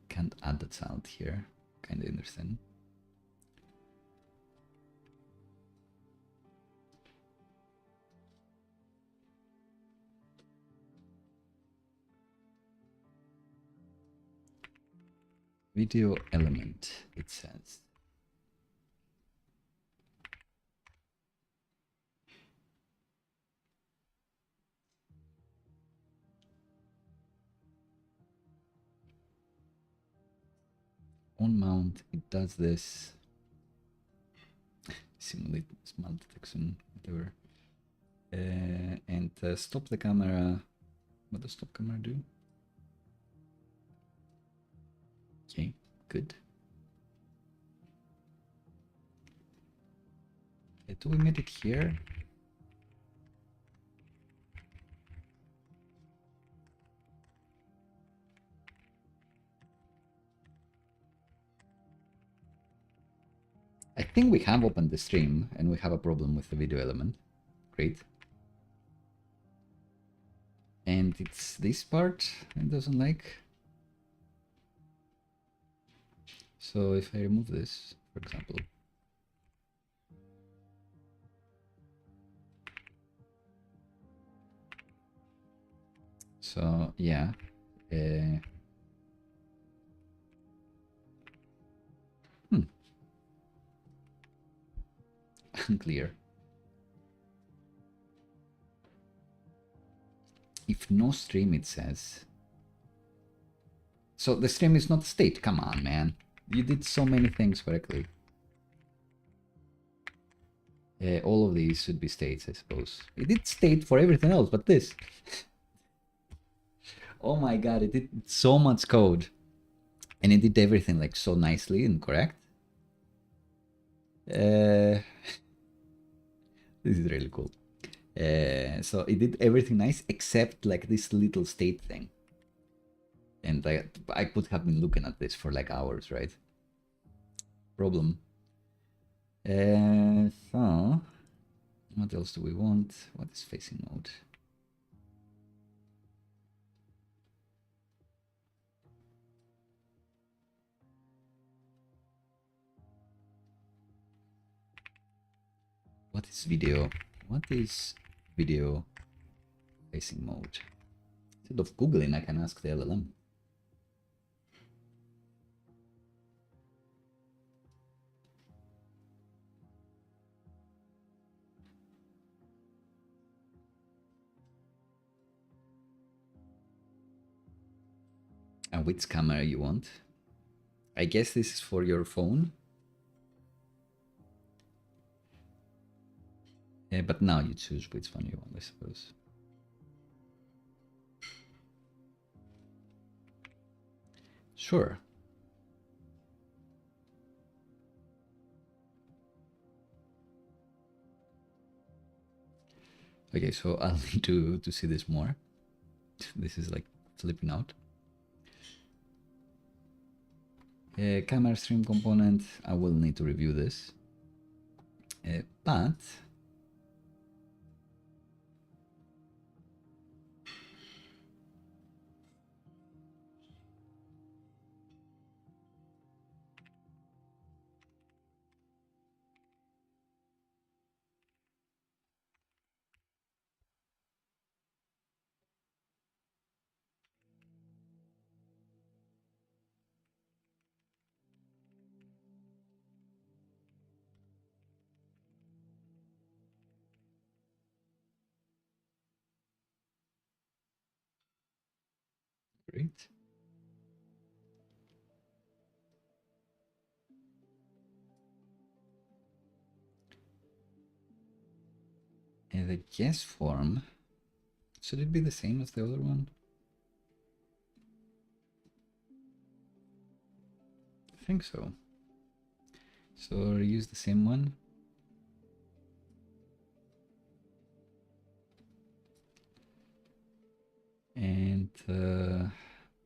Can't add that sound here. Kind of understand. Video element, it says. On mount, it does this. Simulate smart detection, whatever. And stop the camera. What does stop camera do? Okay, good. Do we make it here? I think we have opened the stream and we have a problem with the video element. Great. And it's this part it doesn't like. So if I remove this, for example. So yeah. Unclear. If no stream, it says. So the stream is not state. Come on, man. You did so many things correctly. All of these should be states, I suppose. It did state for everything else, but this. Oh my god, it did so much code. And it did everything like so nicely and correct. This is really cool. So it did everything nice except like this little state thing. And I could have been looking at this for like hours, right? Problem. So what else do we want? What is facing mode? What is video? What is video facing mode? Instead of Googling, I can ask the LLM. And which camera you want? I guess this is for your phone. But now you choose which one you want, I suppose. Sure. Okay, so I'll need to see this more. This is like flipping out. Camera stream component, I will need to review this. But Great. And the guess form, should it be the same as the other one? I think so. So use the same one. And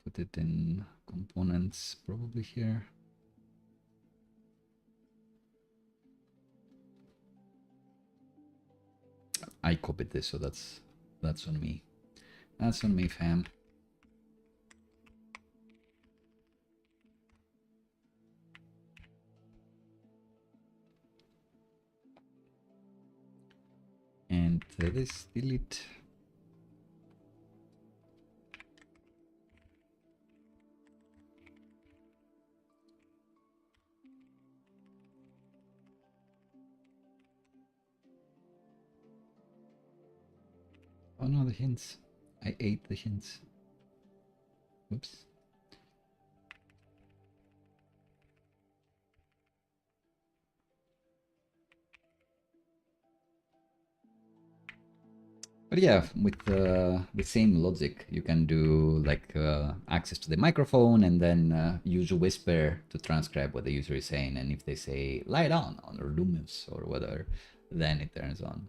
put it in components probably here. I copied this, so that's on me. That's on me, fam. And this delete. Oh no, the hints. I ate the hints. Whoops. But yeah, with the same logic, you can do like access to the microphone and then use Whisper to transcribe what the user is saying. And if they say light on or luminous or whatever, then it turns on.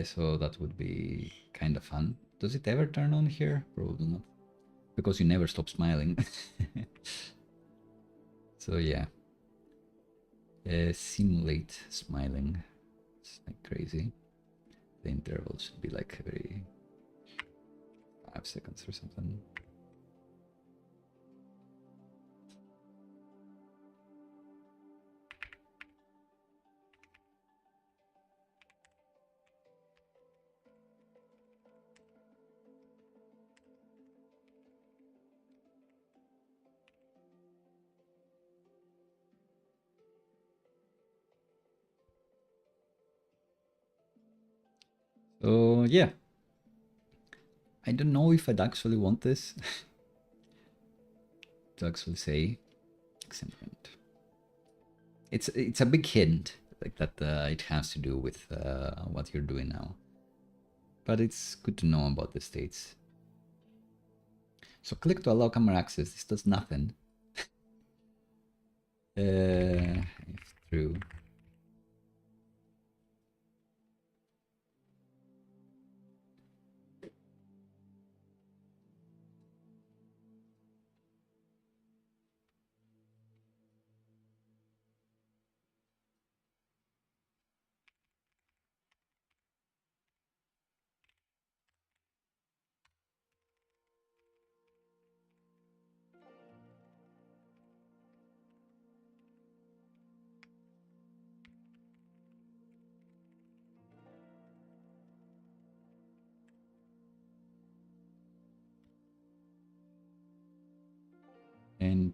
So that would be kind of fun. Does it ever turn on here? Probably not, because you never stop smiling. So yeah, simulate smiling. It's like crazy. The interval should be like every 5 seconds or something. So yeah, I don't know if I'd actually want this to actually say exemplent. It's a big hint like that it has to do with what you're doing now, but it's good to know about the states. So click to allow camera access. This does nothing. If true. And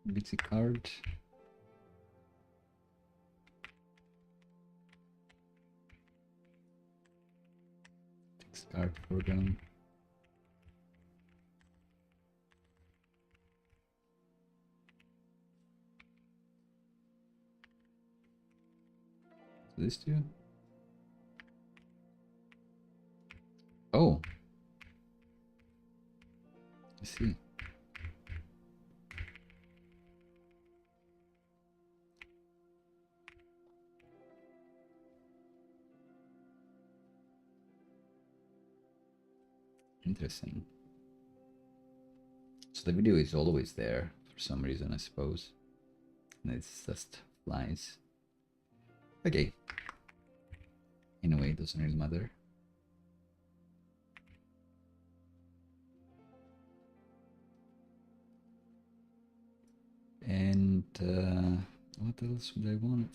BT card. Text card program. So this too. Oh, I see. Interesting. So the video is always there for some reason, I suppose. And it's just flies. Okay. Anyway, it doesn't really matter. And what else would I want?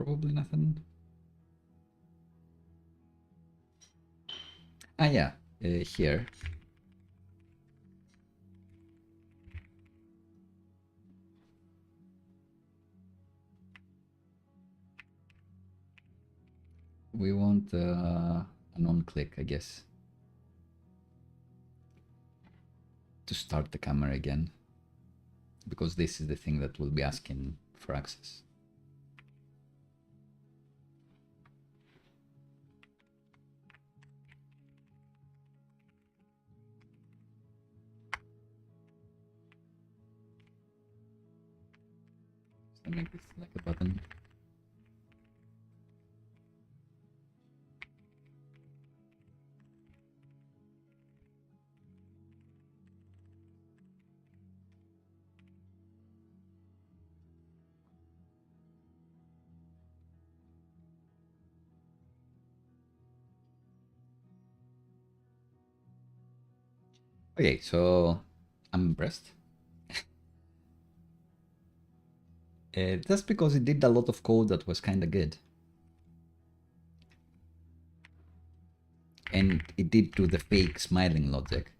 Probably nothing. Ah, yeah, here. We want an on-click, I guess, to start the camera again, because this is the thing that will be asking for access. So make this like a button. Okay, so I'm impressed. That's because it did a lot of code that was kind of good. And it did do the fake smiling logic.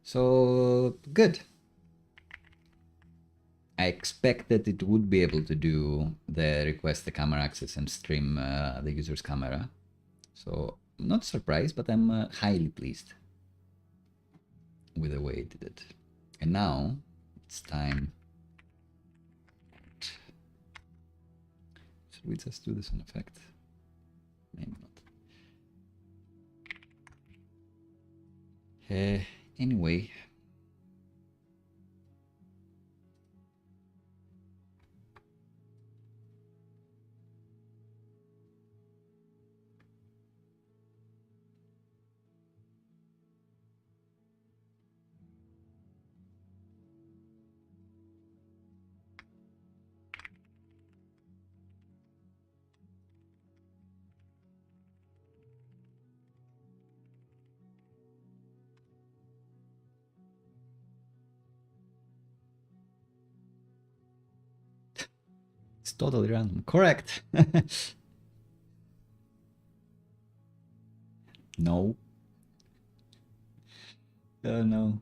So, good. I expected it would be able to do the request the camera access and stream the user's camera. So, I'm not surprised, but I'm highly pleased with the way it did it. And now, it's time. Should we just do this on effect? Maybe not. Anyway. It's totally random. Correct. No. No.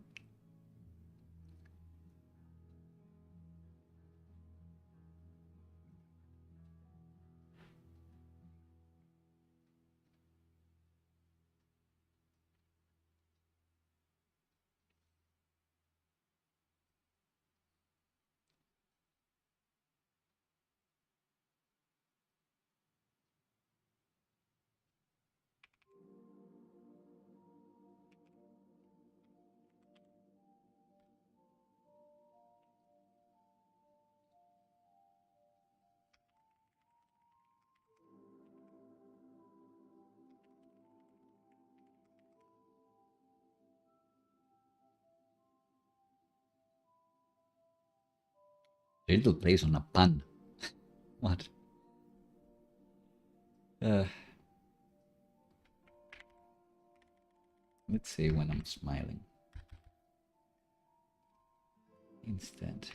Riddle plays on a pun. What? Let's say when I'm smiling. Instead.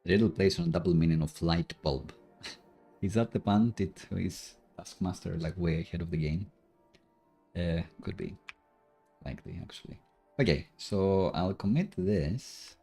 Riddle plays on a double meaning of light bulb. Is that the pun? Is Taskmaster like way ahead of the game? Could be. Likely, actually. Okay, so I'll commit this.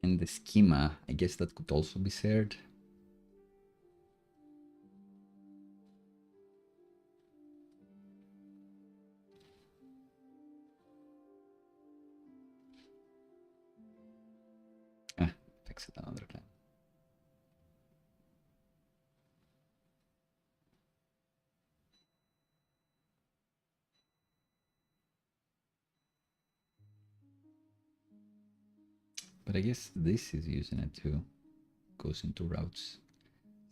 And the schema, I guess that could also be shared. Fix it another time. But I guess this is using it too. Goes into routes.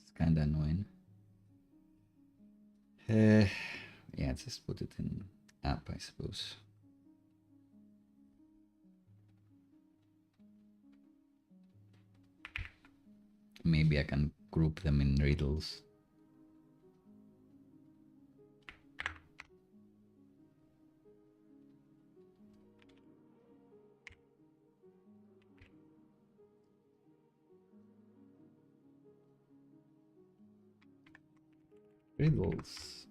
It's kind of annoying. Yeah, just put it in app, I suppose. Maybe I can group them in riddles. Riddles.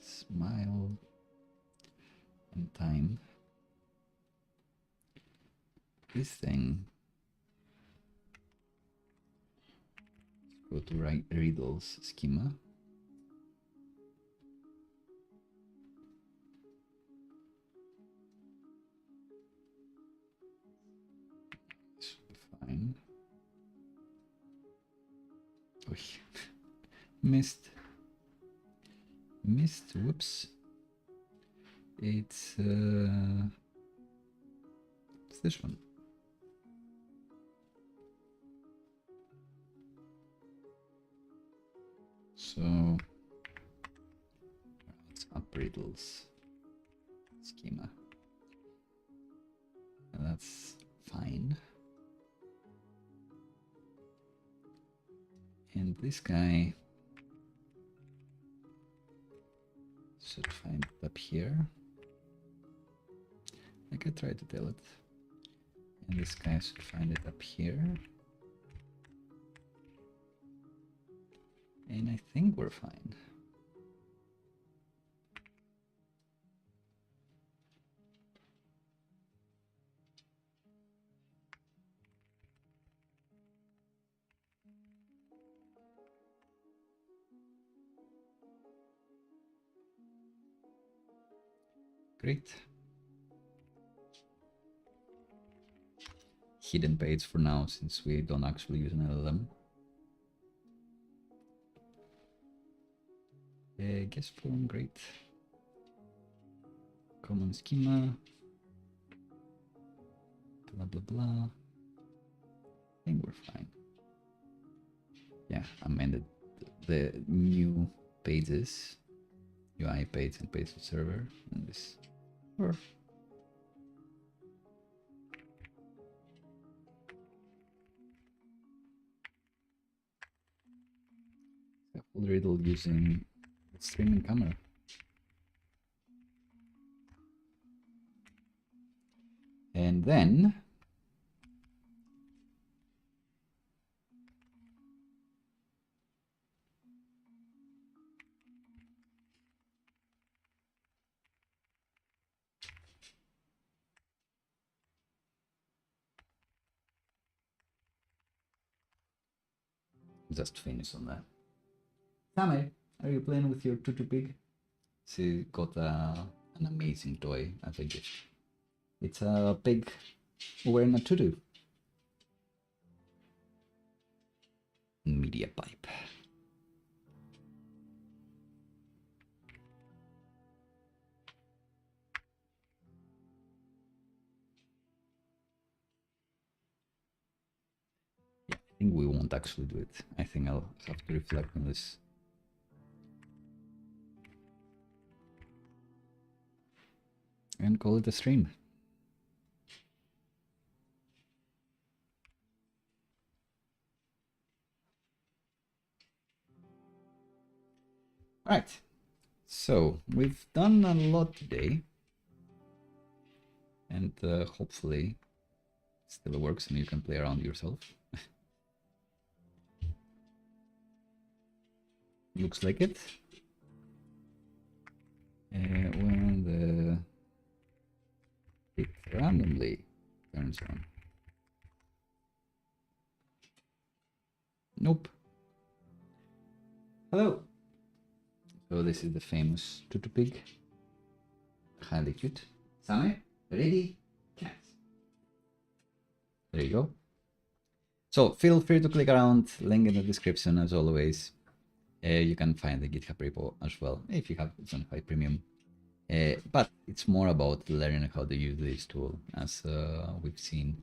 Smile and time. This thing. Go to write riddles schema. Should be fine. Oh, missed. Whoops. It's this one. So let's up riddles schema. And that's fine. And this guy should find it up here. I could try to tell it. And this guy should find it up here. And I think we're fine. Great. Hidden page for now, since we don't actually use an LLM. Guest form, great. Common schema. Blah, blah, blah. I think we're fine. Yeah, amended the new pages, UI page and page server, and this. Or a full riddle using the streaming camera. And then just finish on that. Sammy, are you playing with your tutu pig? She got an amazing toy as a gift. It's a pig wearing a tutu. Media pipe. Yeah, I think we won't actually do it. I think I'll have to reflect on this. And call it a stream. Right, so we've done a lot today, and hopefully it still works and you can play around yourself. Looks like it. When the pick randomly turns on. Nope. Hello. So this is the famous tutu pig. Highly cute. Same, ready, cat. There you go. So feel free to click around, link in the description as always. You can find the GitHub repo as well if you have JOHNNIFY Premium. But it's more about learning how to use this tool, as we've seen.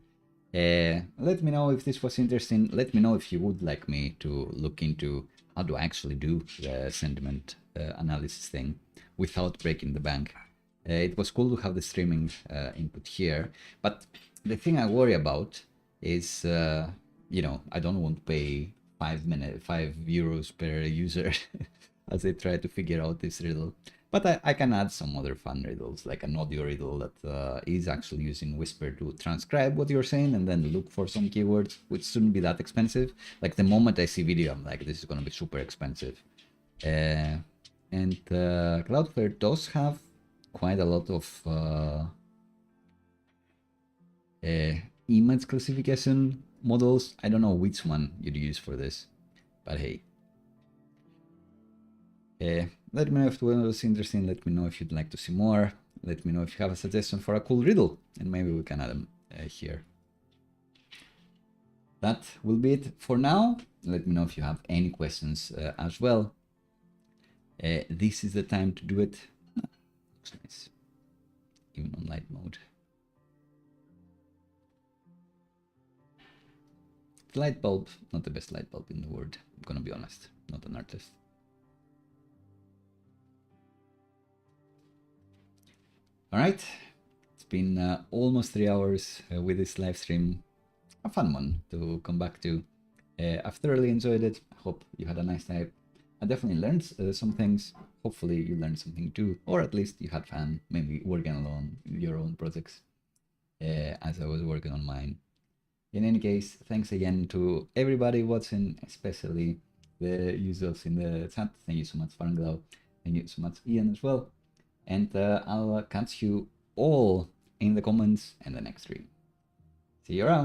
Let me know if this was interesting. Let me know if you would like me to look into how to actually do the sentiment analysis thing without breaking the bank. It was cool to have the streaming input here, but the thing I worry about is, you know, I don't want to pay €5 per user as they try to figure out this riddle. But I can add some other fun riddles, like an audio riddle that is actually using Whisper to transcribe what you're saying and then look for some keywords, which shouldn't be that expensive. Like the moment I see video, I'm like, this is going to be super expensive. And Cloudflare does have quite a lot of image classification models. I don't know which one you'd use for this, but hey. Let me know if it was interesting. Let me know if you'd like to see more. Let me know if you have a suggestion for a cool riddle, and maybe we can add them here. That will be it for now. Let me know if you have any questions as well. This is the time to do it. Looks nice, even on light mode. The light bulb, not the best light bulb in the world. I'm gonna be honest, not an artist. All right, it's been almost 3 hours with this live stream. A fun one to come back to. I've thoroughly enjoyed it. I hope you had a nice time. I definitely learned some things. Hopefully you learned something too, or at least you had fun maybe working along your own projects as I was working on mine. In any case, thanks again to everybody watching, especially the users in the chat. Thank you so much, Farnglau. Thank you so much, Ian, as well. And I'll catch you all in the comments in the next stream. See you around.